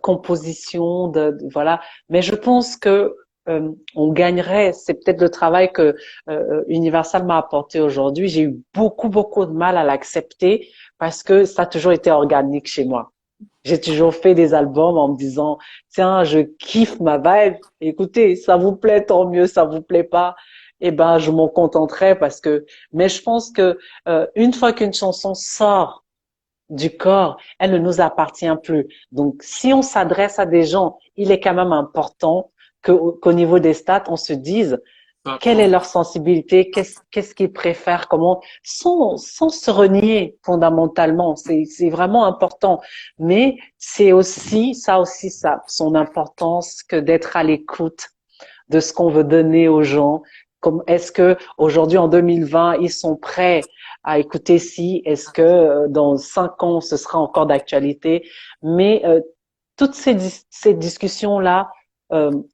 composition voilà. Mais je pense que on gagnerait. C'est peut-être le travail que Universal m'a apporté aujourd'hui. J'ai eu beaucoup de mal à l'accepter parce que ça a toujours été organique chez moi. J'ai toujours fait des albums en me disant, tiens, je kiffe ma vibe. Écoutez, ça vous plaît, tant mieux, ça vous plaît pas. Eh ben, je m'en contenterai parce que, mais je pense que une fois qu'une chanson sort du corps, elle ne nous appartient plus. Donc, si on s'adresse à des gens, il est quand même important qu'au niveau des stats, on se dise, Ça quelle est prend. leur sensibilité, qu'est-ce qu'ils préfèrent, comment, sans se renier fondamentalement. C'est vraiment important. Mais c'est aussi, ça, son importance que d'être à l'écoute de ce qu'on veut donner aux gens. Comme, est-ce que aujourd'hui, en 2020, ils sont prêts à écouter si? Est-ce que dans 5 ans, ce sera encore d'actualité? Mais toutes ces discussions-là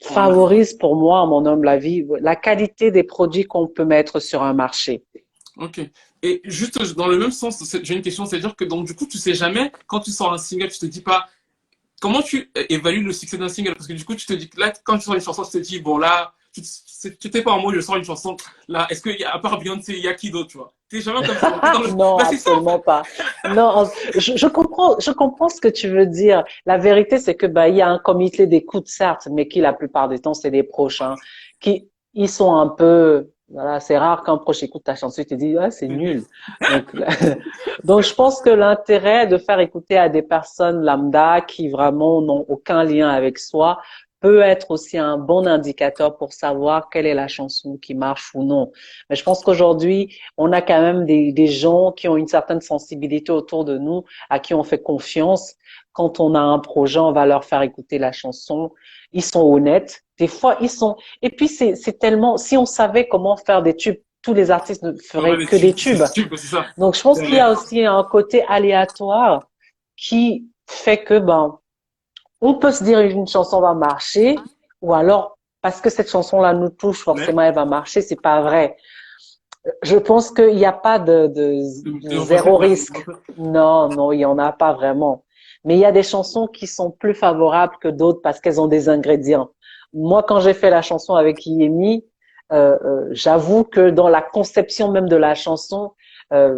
favorisent pour moi, à mon humble avis, la qualité des produits qu'on peut mettre sur un marché. Ok. Et juste dans le même sens, j'ai une question, c'est-à-dire que donc du coup, tu sais jamais, quand tu sors un single, tu te dis pas, comment tu évalues le succès d'un single? Parce que du coup, tu te dis, là, quand tu sors une chanson, tu te dis, bon, là, tu t'es pas en mode, je sors une chanson, là, est-ce qu'il y a, à part Beyoncé, il y a qui d'autre, tu vois? T'es jamais comme ça. T'es dans le... Non, Bah, c'est ça, en absolument fait. pas. Non, je comprends ce que tu veux dire. La vérité, c'est que bah il y a un comité d'écoute, certes, mais qui la plupart du temps c'est des proches, hein, qui ils sont un peu, voilà, c'est rare qu'un proche écoute ta chanson et te dit ah c'est C'est nul. nul. Donc donc je pense que l'intérêt de faire écouter à des personnes lambda qui vraiment n'ont aucun lien avec soi peut être aussi un bon indicateur pour savoir quelle est la chanson qui marche ou non. Mais je pense qu'aujourd'hui on a quand même des gens qui ont une certaine sensibilité autour de nous, à qui on fait confiance quand on a un projet, on va leur faire écouter la chanson. Ils sont honnêtes. Des fois, ils sont. Et puis c'est tellement. Si on savait comment faire des tubes, tous les artistes ne Voilà, feraient que des tubes. c'est ça. Donc, je pense qu'il y a Derrière. aussi un côté aléatoire qui fait que ben on peut se dire une chanson va marcher, ou alors parce que cette chanson-là nous touche, Mais, forcément elle va marcher. C'est pas vrai. Je pense qu'il n'y a pas de de zéro recette, là. risque. Non, non, il y en a pas vraiment. Mais il y a des chansons qui sont plus favorables que d'autres parce qu'elles ont des ingrédients. Moi, quand j'ai fait la chanson avec Yemi, j'avoue que dans la conception même de la chanson, euh,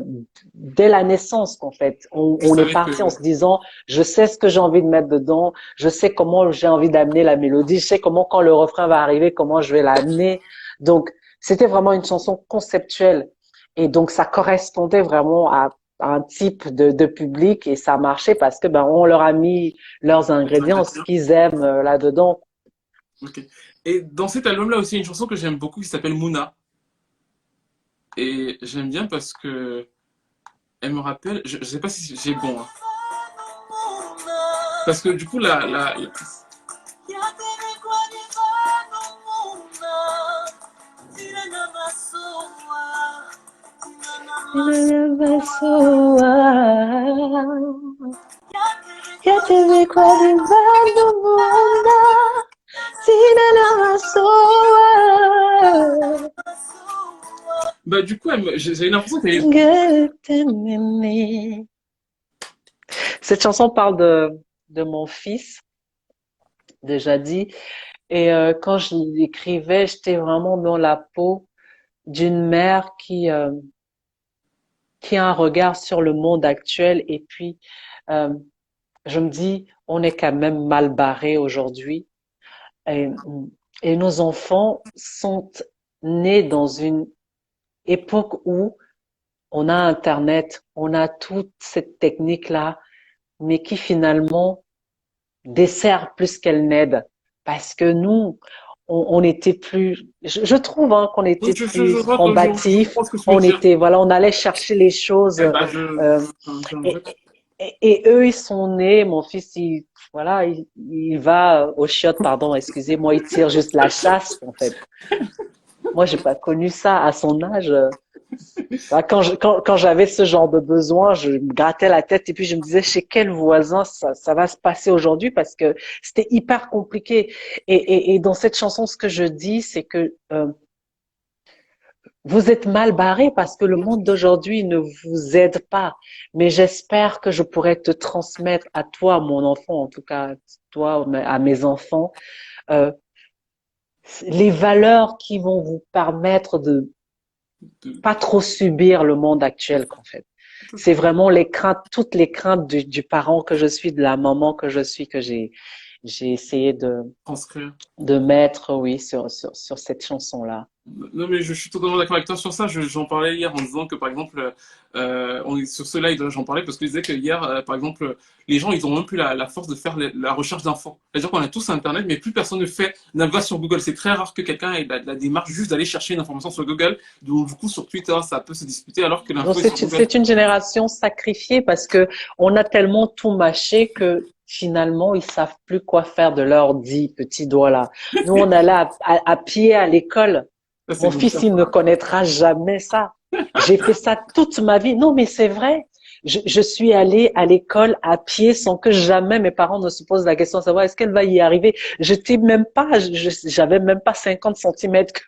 dès la naissance, en fait, Je on est savais parti en que, se disant, je sais ce que j'ai envie de mettre dedans, je sais comment j'ai envie d'amener la mélodie, je sais comment quand le refrain va arriver, comment je vais l'amener. Donc, c'était vraiment une chanson conceptuelle. Et donc, ça correspondait vraiment à un type de public et ça marchait parce que ben on leur a mis leurs les ingrédients, ce ingrédients. qu'ils aiment là-dedans. Ok. Et dans cet album-là aussi, il y a une chanson que j'aime beaucoup qui s'appelle Mouna. Et j'aime bien parce que elle me rappelle, je sais pas si j'ai bon, hein. Parce que du coup, bah, du coup, j'ai l'impression qu'elle est. Cette chanson parle de mon fils, déjà dit. Et quand je l'écrivais, j'étais vraiment dans la peau d'une mère qui a un regard sur le monde actuel. Et puis, euh, je me dis, on est quand même mal barré aujourd'hui. Et, et nos enfants sont nés dans une époque où on a Internet, on a toute cette technique-là, mais qui finalement dessert plus qu'elle n'aide. Parce que nous, on était plus, je trouve hein, qu'on était plus Je combatifs, comprends ce que tu veux on dire. était, voilà, on allait chercher les choses. Eh bah, Euh, j'aimerais. et, et eux, ils sont nés, mon fils, voilà, il va au chiottes, pardon, excusez-moi, il tire juste la chasse, en fait. Moi, j'ai pas connu ça à son âge. Quand j'avais ce genre de besoin, je me grattais la tête et puis je me disais chez quel voisin ça va se passer aujourd'hui parce que c'était hyper compliqué. Et dans cette chanson, ce que je dis, c'est que vous êtes mal barré parce que le monde d'aujourd'hui ne vous aide pas. Mais j'espère que je pourrai te transmettre à toi, mon enfant, en tout cas toi, à mes enfants, euh, les valeurs qui vont vous permettre de de- pas trop subir le monde actuel, qu'en fait. C'est vraiment les craintes, toutes les craintes du parent que je suis, de la maman que je suis, que j'ai essayé transcrire. de mettre, oui, sur cette chanson-là. Non, mais je suis totalement d'accord avec toi sur ça. J'en parlais hier en disant que, par exemple, on est sur ce live, j'en parlais parce que je disais que hier, par exemple, les gens, ils ont même plus la force de faire la recherche d'infos. C'est-à-dire qu'on a tous Internet, mais plus personne ne fait, ne va sur Google. C'est très rare que quelqu'un ait la démarche juste d'aller chercher une information sur Google. Donc, du coup, sur Twitter, ça peut se disputer alors que Donc l'info est sur Google. c'est une génération sacrifiée parce que on a tellement tout mâché que finalement ils savent plus quoi faire de leurs 10 petits doigts là. Nous on allait à pied à l'école. Ça, c'est Mon mon fils cas. il ne connaîtra jamais ça. J'ai fait ça toute ma vie. Non mais c'est vrai. Je suis allée à l'école à pied sans que jamais mes parents ne se posent la question de savoir est-ce qu'elle va y arriver. J'étais même pas, j'avais même pas 50 centimètres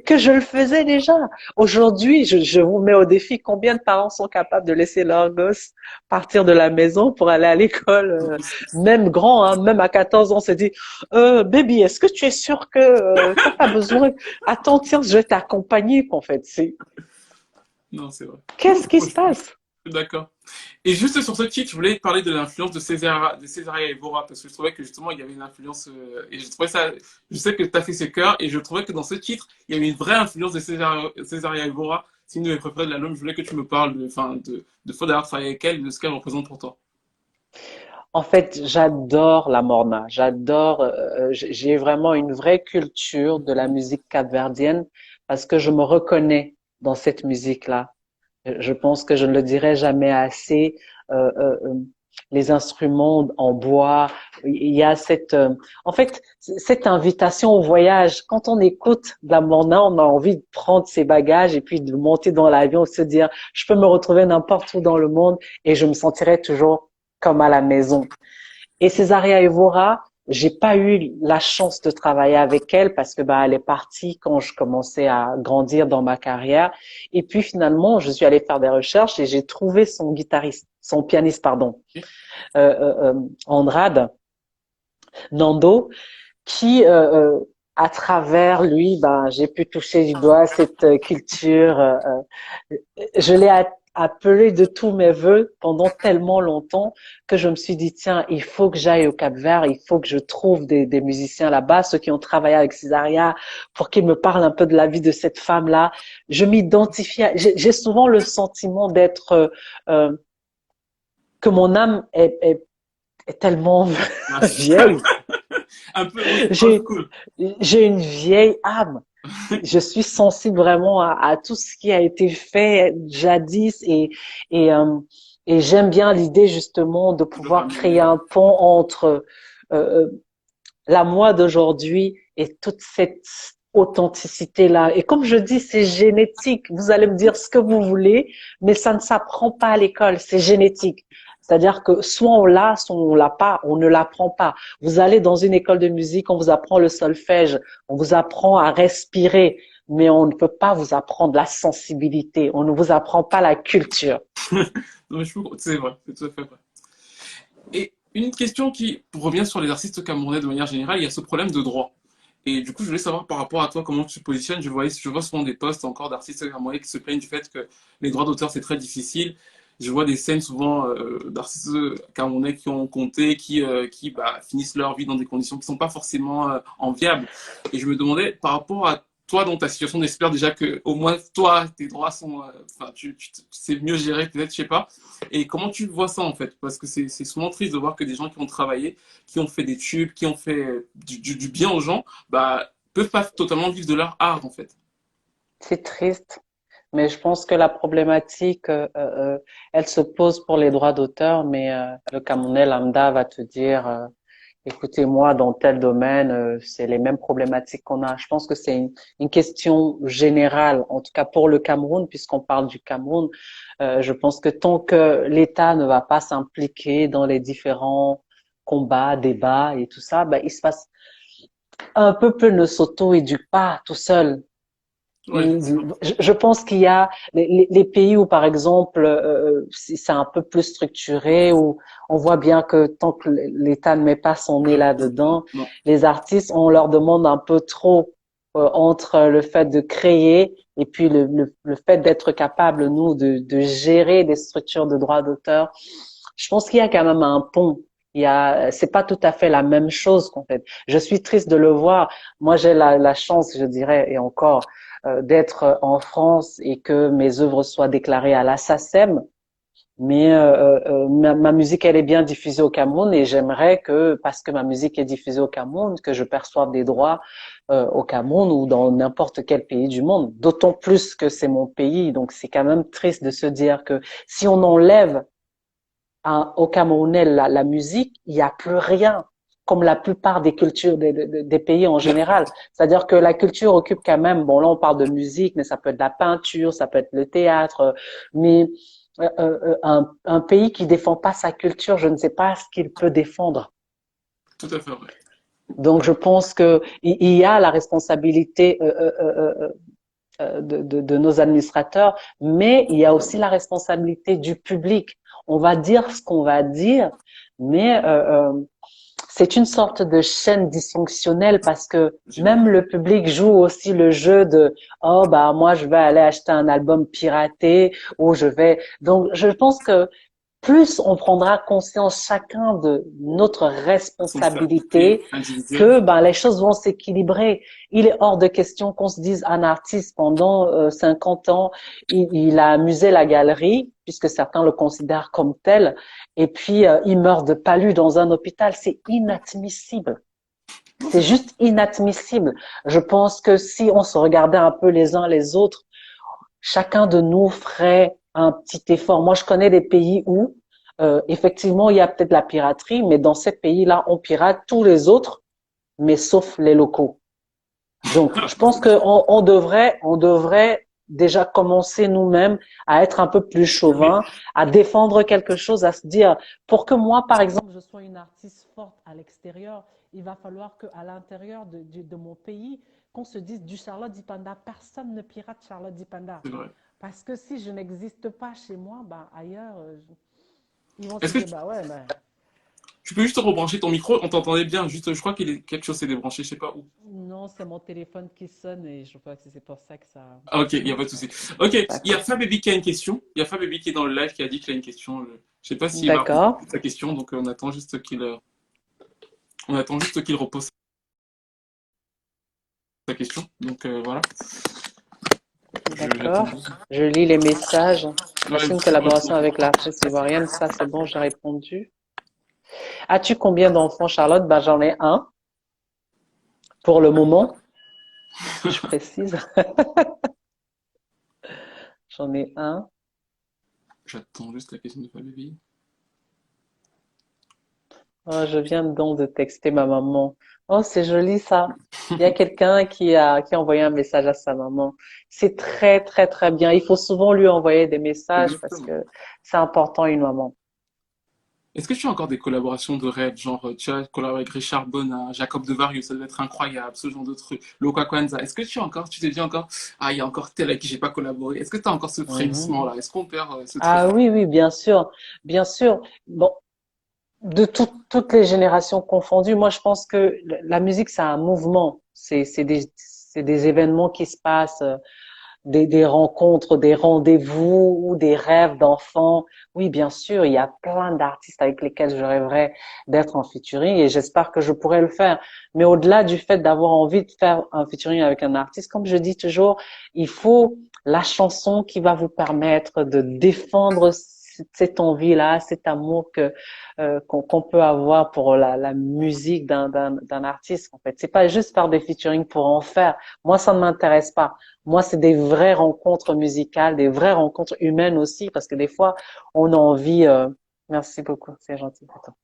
que je le faisais déjà. Aujourd'hui, je vous mets au défi combien de parents sont capables de laisser leurs gosses partir de la maison pour aller à l'école, même grand, hein, même à 14 ans, on se dit, baby, est-ce que tu es sûr que t'as pas besoin? Attends, tiens, je vais t'accompagner, en fait. Non, c'est vrai. Non, Qu'est-ce qui se je passe? suis d'accord. Et juste sur ce titre, je voulais parler de l'influence de Césaria Evora, parce que je trouvais que justement, il y avait une influence, et je trouvais ça, je sais que tu as fait ce cœur, et je trouvais que dans ce titre, il y avait une vraie influence de Césaria Evora. C'est une de mes préférées de l'album. Je voulais que tu me parles de fois d'avoir travaillé avec elle, et de ce qu'elle représente pour toi. En fait, j'adore la morna. J'adore. J'ai vraiment une vraie culture de la musique capverdienne parce que je me reconnais dans cette musique-là. Je pense que je ne le dirai jamais assez. euh, euh, euh, les instruments en bois. Il y a en fait, cette invitation au voyage. Quand on écoute de la Morna, on a envie de prendre ses bagages et puis de monter dans l'avion et se dire, je peux me retrouver n'importe où dans le monde et je me sentirai toujours comme à la maison. Et Césaria Evora, j'ai pas eu la chance de travailler avec elle parce que bah elle est partie quand je commençais à grandir dans ma carrière. Et puis finalement, je suis allée faire des recherches et j'ai trouvé son pianiste, pardon, Andrade Nando, qui à travers lui, ben j'ai pu toucher du doigt cette culture. Je l'ai appelé de tous mes voeux pendant tellement longtemps que je me suis dit, tiens, il faut que j'aille au Cap-Vert, il faut que je trouve des musiciens là-bas, ceux qui ont travaillé avec Césaria, pour qu'ils me parlent un peu de la vie de cette femme-là. Je m'identifie, j'ai souvent le sentiment d'être, que mon âme est tellement vieille. Un peu, oui, oh, c'est J'ai, cool. j'ai une vieille âme. Je suis sensible vraiment à tout ce qui a été fait jadis et, euh, et j'aime bien l'idée justement de De pouvoir créer ramener. un pont entre euh, la moi d'aujourd'hui et toute cette authenticité-là. Et comme je dis, c'est génétique. Vous allez me dire ce que vous voulez, mais ça ne s'apprend pas à l'école, c'est génétique. C'est-à-dire que soit on l'a, soit on l'a pas, on ne l'apprend pas. Vous allez dans une école de musique, on vous apprend le solfège, on vous apprend à respirer, mais on ne peut pas vous apprendre la sensibilité, on ne vous apprend pas la culture. Non, mais c'est vrai, c'est tout à fait vrai. Et une question qui revient sur les artistes camerounais de manière générale, il y a ce problème de droit. Et du coup, je voulais savoir par rapport à toi comment tu te positionnes. Je vois souvent des posts encore d'artistes camerounais qui se plaignent du fait que les droits d'auteur c'est très difficile. Je vois des scènes souvent d'artistes camerounais qui ont compté, qui bah, finissent leur vie dans des conditions qui ne sont pas forcément enviables. Et je me demandais par rapport à toi dans ta situation, j'espère déjà que au moins toi tes droits sont, enfin c'est mieux géré peut-être, je sais pas. Et comment tu vois ça en fait? Parce que c'est souvent triste de voir que des gens qui ont travaillé, qui ont fait des tubes, qui ont fait du bien aux gens, bah, peuvent pas totalement vivre de leur art en fait. C'est triste. Mais je pense que la problématique, elle se pose pour les droits d'auteur, mais le Camerounais lambda va te dire, écoutez, moi, dans tel domaine, c'est les mêmes problématiques qu'on a. Je pense que c'est une question générale, en tout cas pour le Cameroun, puisqu'on parle du Cameroun. Je pense que tant que l'État ne va pas s'impliquer dans les différents combats, débats et tout ça, ben, il se passe un peuple ne s'auto-éduque pas tout seul. Oui, effectivement. Je pense qu'il y a les pays où, par exemple, c'est un peu plus structuré, où on voit bien que tant que l'État ne met pas son nez là-dedans, Non, les artistes, on leur demande un peu trop entre le fait de créer et puis le fait d'être capable, nous, de gérer des structures de droits d'auteur. Je pense qu'il y a quand même un pont. C'est pas tout à fait la même chose qu'en fait. Je suis triste de le voir. Moi, j'ai la chance, je dirais, et encore, d'être en France et que mes œuvres soient déclarées à la SACEM. Mais ma musique, elle est bien diffusée au Cameroun et j'aimerais que, parce que ma musique est diffusée au Cameroun, que je perçoive des droits au Cameroun ou dans n'importe quel pays du monde. D'autant plus que c'est mon pays, donc c'est quand même triste de se dire que si on enlève au Camerounais la musique, il n'y a plus rien, comme la plupart des cultures des pays en général. C'est-à-dire que la culture occupe quand même, bon là on parle de musique, mais ça peut être de la peinture, ça peut être le théâtre, mais un pays qui défend pas sa culture, je ne sais pas ce qu'il peut défendre. tout à fait vrai. Donc je pense que il y a la responsabilité de nos administrateurs, mais il y a aussi la responsabilité du public. On va dire ce qu'on va dire, mais c'est une sorte de chaîne dysfonctionnelle parce que même J'imagine. le public joue aussi le jeu de oh bah moi je vais aller acheter un album piraté ou je vais donc je pense que plus on prendra conscience chacun de notre Responsabilité responsabilité, individuelle. que ben les choses vont s'équilibrer. Il est hors de question qu'on se dise un artiste pendant 50 ans, il a amusé la galerie, puisque certains le considèrent comme tel, et puis il meurt de palu dans un hôpital. C'est inadmissible. Non, C'est c'est vrai. juste inadmissible. Je pense que si on se regardait un peu les uns les autres, chacun de nous ferait un petit effort. Moi, je connais des pays où Effectivement, il y a peut-être la piraterie, mais dans ces pays-là, on pirate tous les autres, mais sauf les locaux. Donc, je pense qu'on devrait déjà commencer nous-mêmes à être un peu plus Oui, chauvin, à défendre quelque chose, à se dire, pour que moi, par exemple, je sois une artiste forte à l'extérieur, il va falloir qu'à l'intérieur de mon pays, qu'on se dise du Charlotte Dipanda, personne ne pirate Charlotte Dipanda. c'est vrai. Parce que si je n'existe pas chez moi, ben ailleurs, ils vont se Est-ce que dire, bah ouais, ben tu peux juste rebrancher ton micro? On t'entendait bien, juste, je crois quelque chose s'est débranché, je sais pas où. non, c'est mon téléphone qui sonne et je crois que c'est pour ça que ça. Ah, ok, il n'y a pas de souci. Ok, il y a D'accord. Fababy qui a une question. Il y a Fababy qui est dans le live qui a dit qu'il a une question. Je sais pas s'il va reposer D'accord. sa question, donc on attend juste qu'il repose sa question. Donc voilà. J'attends D'accord. juste. Je lis les messages. Ouais, Aucune collaboration avec l'artiste ivoirienne. Ça, c'est bon, j'ai répondu. As-tu combien d'enfants, Charlotte? Ben, j'en ai un pour le moment. Je précise. J'en ai un. j'attends juste la question de Fababy. Oh, je viens donc de texter ma maman. Oh, c'est joli ça. Il y a quelqu'un qui a envoyé un message à sa maman. C'est très, très, très bien. Il faut souvent lui envoyer des messages parce Exactement. que c'est important, une maman. Est-ce que tu as encore des collaborations de rêve, genre tu as collaboré avec Richard Bona, Jacob Devarieux, ça doit être incroyable, ce genre de truc, Loka Kwanzaa. Est-ce que tu te dis encore, ah, il y a encore tel avec qui j'ai pas collaboré. Est-ce que tu as encore ce Mhm. frémissement-là? Est-ce qu'on perd ce Ah truc-là? oui, oui, bien sûr, bien sûr. Bon, de toutes les générations confondues, moi je pense que la musique c'est un mouvement, c'est des événements qui se passent, des rencontres, des rendez-vous ou des rêves d'enfants. Oui, bien sûr, il y a plein d'artistes avec lesquels je rêverais d'être en featuring et j'espère que je pourrai le faire. Mais au-delà du fait d'avoir envie de faire un featuring avec un artiste, comme je dis toujours, il faut la chanson qui va vous permettre de défendre cette envie-là, cet amour qu'on peut avoir pour la musique d'un artiste. En fait, c'est pas juste faire des featuring pour en faire. Moi, ça ne m'intéresse pas. Moi, c'est des vraies rencontres musicales, des vraies rencontres humaines aussi, parce que des fois, on a envie. Merci beaucoup, c'est gentil. Attends.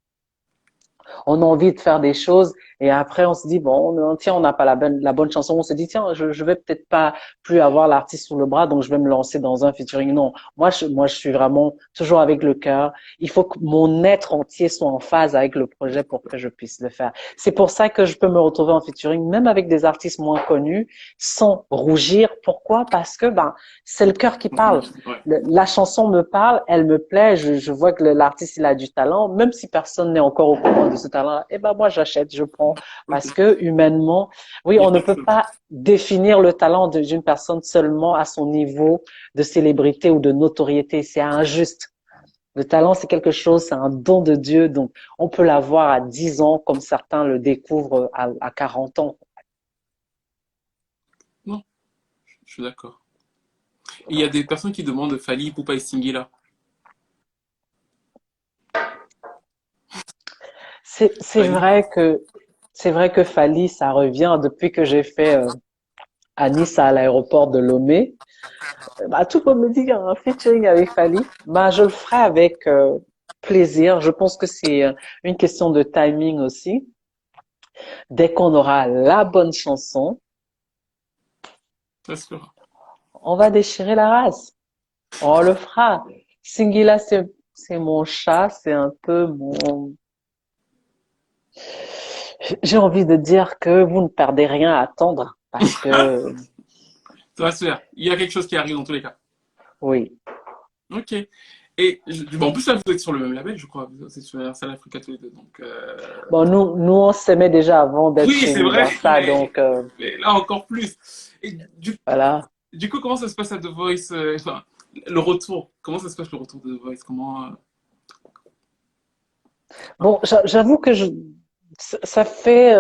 On a envie de faire des choses et après on se dit bon tiens on n'a pas la bonne chanson, on se dit tiens je vais peut-être pas plus avoir l'artiste sous le bras donc je vais me lancer dans un featuring. Non, moi je suis vraiment toujours avec le cœur. Il faut que mon être entier soit en phase avec le projet pour que je puisse le faire. C'est pour ça que je peux me retrouver en featuring même avec des artistes moins connus sans rougir. Pourquoi? Parce que ben c'est le cœur qui parle. Ouais, La chanson me parle, elle me plaît, je vois que l'artiste il a du talent, même si personne n'est encore au courant de ce talent, eh ben moi j'achète, je prends, ok. parce que humainement, oui, Il y a on ne pas peut de... pas définir le talent d'une personne seulement à son niveau de célébrité ou de notoriété, c'est injuste. Le talent, c'est quelque chose, c'est un don de Dieu, donc on peut l'avoir à 10 ans comme certains le découvrent à 40 ans. Non, je suis d'accord. Et il y a des personnes qui demandent Fally Ipupa et Singila. C'est Fally, vrai que c'est vrai que Fali, ça revient depuis que j'ai fait à Nice à l'aéroport de Lomé. Bah, tout comme me dit un featuring avec Fali, bah je le ferai avec plaisir. Je pense que c'est une question de timing aussi. Dès qu'on aura la bonne chanson, ça se fera. on va déchirer la race. On le fera. Singila, c'est mon chat, c'est un peu mon. J'ai envie de dire que vous ne perdez rien à attendre parce que Ça va se faire. Il y a quelque chose qui arrive dans tous les cas. oui. Ok. Et bon, en plus, là, vous êtes sur le même label, je crois. Vous êtes sur Universal Africa tous les deux. Donc, Bon, nous on s'aimait déjà avant d'être oui, chez c'est vrai, Universal, donc mais là encore plus. Et voilà. du coup, comment ça se passe à The Voice enfin, le retour. Comment ça se passe le retour de The Voice? Comment Bon, j'avoue que ça fait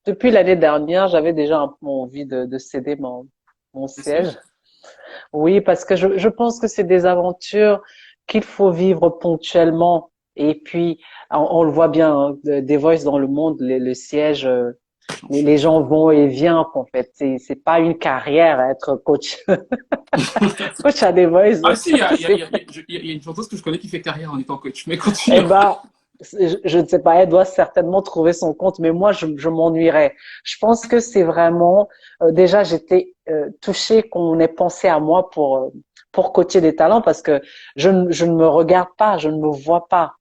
depuis l'année dernière, j'avais déjà un peu envie de céder mon le siège? siège. Oui, parce que je pense que c'est des aventures qu'il faut vivre ponctuellement. Et puis, on le voit bien, hein, des Voice dans le monde, le siège. Les gens vont et viennent, en fait. C'est pas une carrière, être coach. Coach à des Voice. Ah si, il y a une chanteuse que je connais qui fait carrière en étant coach, mais Eh continue. ben, je ne sais pas, elle doit certainement trouver son compte, mais moi, je m'ennuierais. Je pense que c'est vraiment, déjà, j'étais touchée qu'on ait pensé à moi pour coacher des talents parce que je ne me regarde pas, je ne me vois pas.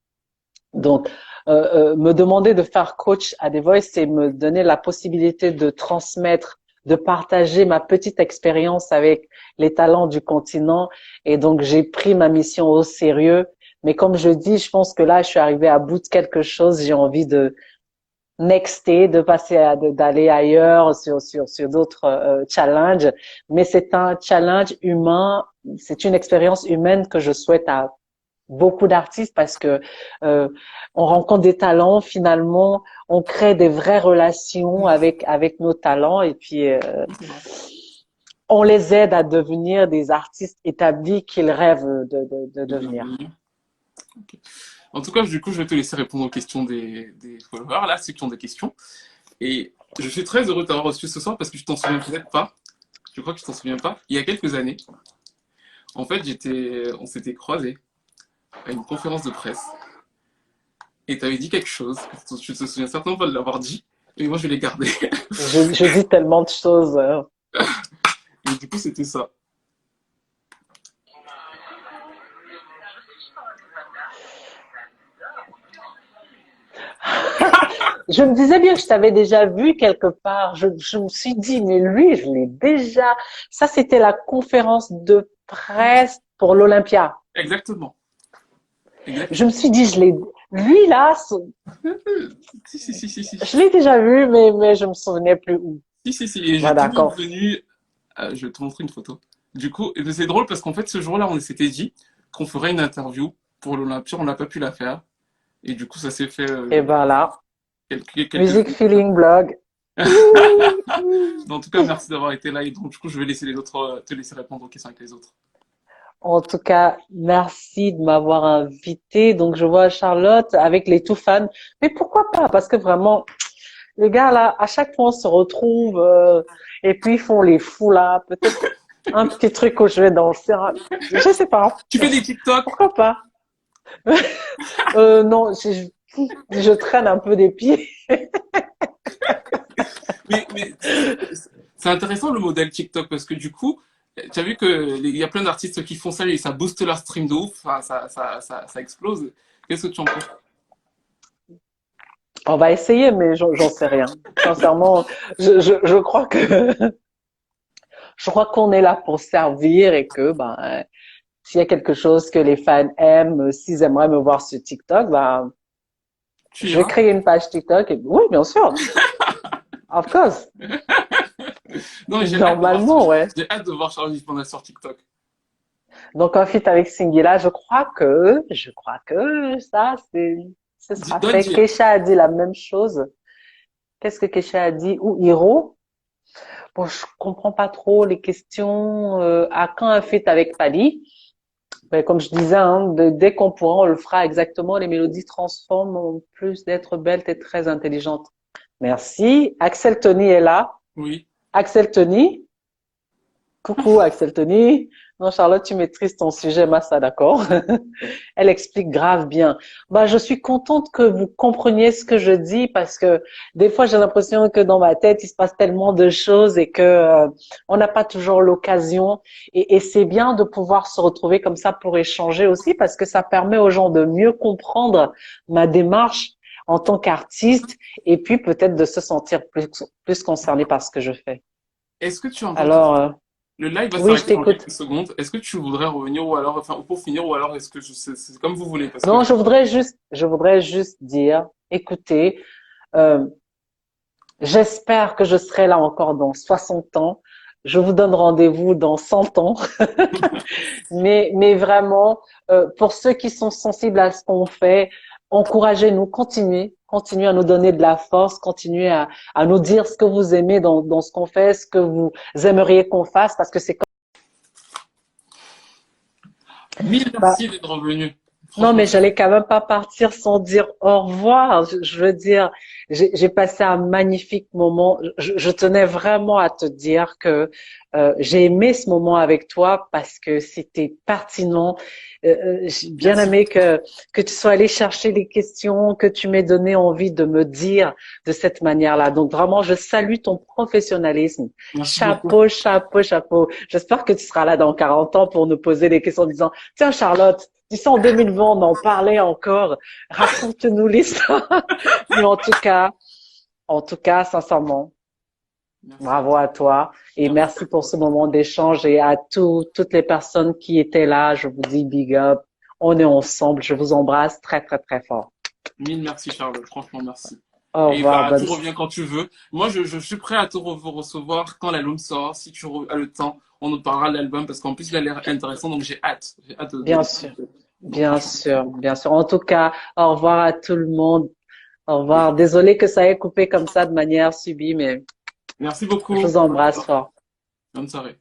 Donc, me demander de faire coach à des Voice, c'est me donner la possibilité de transmettre, de partager ma petite expérience avec les talents du continent. Et donc, j'ai pris ma mission au sérieux. Mais comme je dis, je pense que là, je suis arrivée à bout de quelque chose. J'ai envie de nexter, de passer d'aller ailleurs sur d'autres challenges. Mais c'est un challenge humain. C'est une expérience humaine que je souhaite à beaucoup d'artistes parce que euh, on rencontre des talents finalement, on crée des vraies relations avec nos talents et puis Oui, c'est vrai. on les aide à devenir des artistes établis qu'ils rêvent de De devenir. devenir. Ok. En tout cas, du coup, je vais te laisser répondre aux questions des followers, là, ceux qui ont des questions. Et je suis très heureux de t'avoir reçu ce soir parce que je t'en souviens peut-être pas. Je crois que tu t'en souviens pas. Il y a quelques années, en fait, on s'était croisés à une conférence de presse et tu avais dit quelque chose. Tu te souviens certainement pas de l'avoir dit, mais moi je l'ai gardé. Je dis tellement de choses. Et du coup, c'était ça. Je me disais bien que je t'avais déjà vu quelque part. Je me suis dit, mais lui, je l'ai déjà. Ça, c'était la conférence de presse pour l'Olympia. Exactement. Je me Exactement. suis dit, lui là, Si, si, si, si, si. je l'ai déjà vu, mais je me souvenais plus où. Si, si, si. Et Bah, j'étais même d'accord. venu. Je vais te montrer une photo. Du coup, et c'est drôle parce qu'en fait, ce jour-là, on s'était dit qu'on ferait une interview pour l'Olympia. On n'a pas pu la faire. Et du coup, ça s'est fait Et ben là, quelques Music années plus tard. Feeling Blog. Mais en tout cas, merci d'avoir été là. Et donc, du coup, je vais laisser les autres, te laisser répondre aux questions avec les autres. En tout cas, merci de m'avoir invité. Donc, je vois Charlotte avec les tout fans. Mais pourquoi pas? Parce que vraiment, les gars là, à chaque fois, on se retrouve et puis ils font les fous là. Peut-être un petit truc où je vais danser. Je sais pas. Tu fais des TikTok, Pourquoi pas? Non, je traîne un peu des pieds. mais c'est intéressant le modèle TikTok parce que du coup, tu as vu qu'il y a plein d'artistes qui font ça et ça booste leur stream de ouf, enfin, ça explose. Qu'est-ce que tu en penses? On va essayer, mais j'en sais rien. Sincèrement, je crois que je crois qu'on est là pour servir et que ben s'il y a quelque chose que les fans aiment, s'ils aimeraient me voir sur TikTok, ben Tu je vais iras? créer une page TikTok. Oui, bien sûr, of course. Non, Normalement, ouais. J'ai hâte de voir Charlie Pandal sur TikTok. Donc un feat avec Singila, je crois que ça ce sera Donne fait. dire. Kesha a dit la même chose. Qu'est-ce que Kesha a dit? Ou Hiro? Bon, je comprends pas trop les questions. À quand un feat avec Pali? Ben, comme je disais, hein, dès qu'on pourra, on le fera exactement. Les mélodies transforment en plus d'être belles, t'es très intelligente. Merci. Axel Tony est là. Oui. Axel Tony. Coucou Axel Tony. Non, Charlotte, tu maîtrises ton sujet, Massa, d'accord? Elle explique grave bien. Bah, je suis contente que vous compreniez ce que je dis parce que des fois, j'ai l'impression que dans ma tête, il se passe tellement de choses et que on n'a pas toujours l'occasion. Et c'est bien de pouvoir se retrouver comme ça pour échanger aussi parce que ça permet aux gens de mieux comprendre ma démarche en tant qu'artiste et puis peut-être de se sentir plus concerné par ce que je fais. Est-ce que tu as encore Alors, le live va oui, je s'arrêter dans t'écoute. quelques secondes. Est-ce que tu voudrais revenir ou alors, enfin, ou pour finir, ou alors est-ce que c'est comme vous voulez parce que Non, je voudrais juste dire, écoutez, euh, j'espère que je serai là encore dans 60 ans. Je vous donne rendez-vous dans 100 ans. Mais vraiment, pour ceux qui sont sensibles à ce qu'on fait, encouragez-nous, continuez à nous donner de la force, continuez à nous dire ce que vous aimez dans ce qu'on fait, ce que vous aimeriez qu'on fasse, parce que c'est comme mille bah, merci d'être revenu. Non, Franchement, mais c'est j'allais quand même pas partir sans dire au revoir. Je veux dire, j'ai passé un magnifique moment. Je tenais vraiment à te dire que j'ai aimé ce moment avec toi parce que c'était pertinent. J'ai bien merci aimé beaucoup. que tu sois allé chercher les questions, que tu m'aies donné envie de me dire de cette manière-là. Donc vraiment, je salue ton professionnalisme. Merci beaucoup. Chapeau, chapeau, chapeau. J'espère que tu seras là dans 40 ans pour nous poser des questions en disant, tiens, Charlotte, tu sais, en 2020, on en parlait encore. Raconte-nous l'histoire. Mais en tout cas, sincèrement, Merci. bravo à toi et Merci. merci pour ce moment d'échange et à toutes les personnes qui étaient là. Je vous dis big up. On est ensemble. Je vous embrasse très, très, très fort. Mille merci, Charles. Franchement, merci. Au Et revoir. bah, tu reviens quand tu veux. Moi, je suis prêt à te recevoir quand l'album sort. Si tu as le temps, on nous parlera de l'album parce qu'en plus, il a l'air intéressant. Donc, j'ai hâte. J'ai hâte de Bien sûr. l'écouter. Donc, Bien franchement, merci sûr. beaucoup. Bien sûr. En tout cas, au revoir à tout le monde. Au revoir. Désolée que ça ait coupé comme ça de manière subie, mais Merci je beaucoup. vous embrasse fort. Bonne soirée.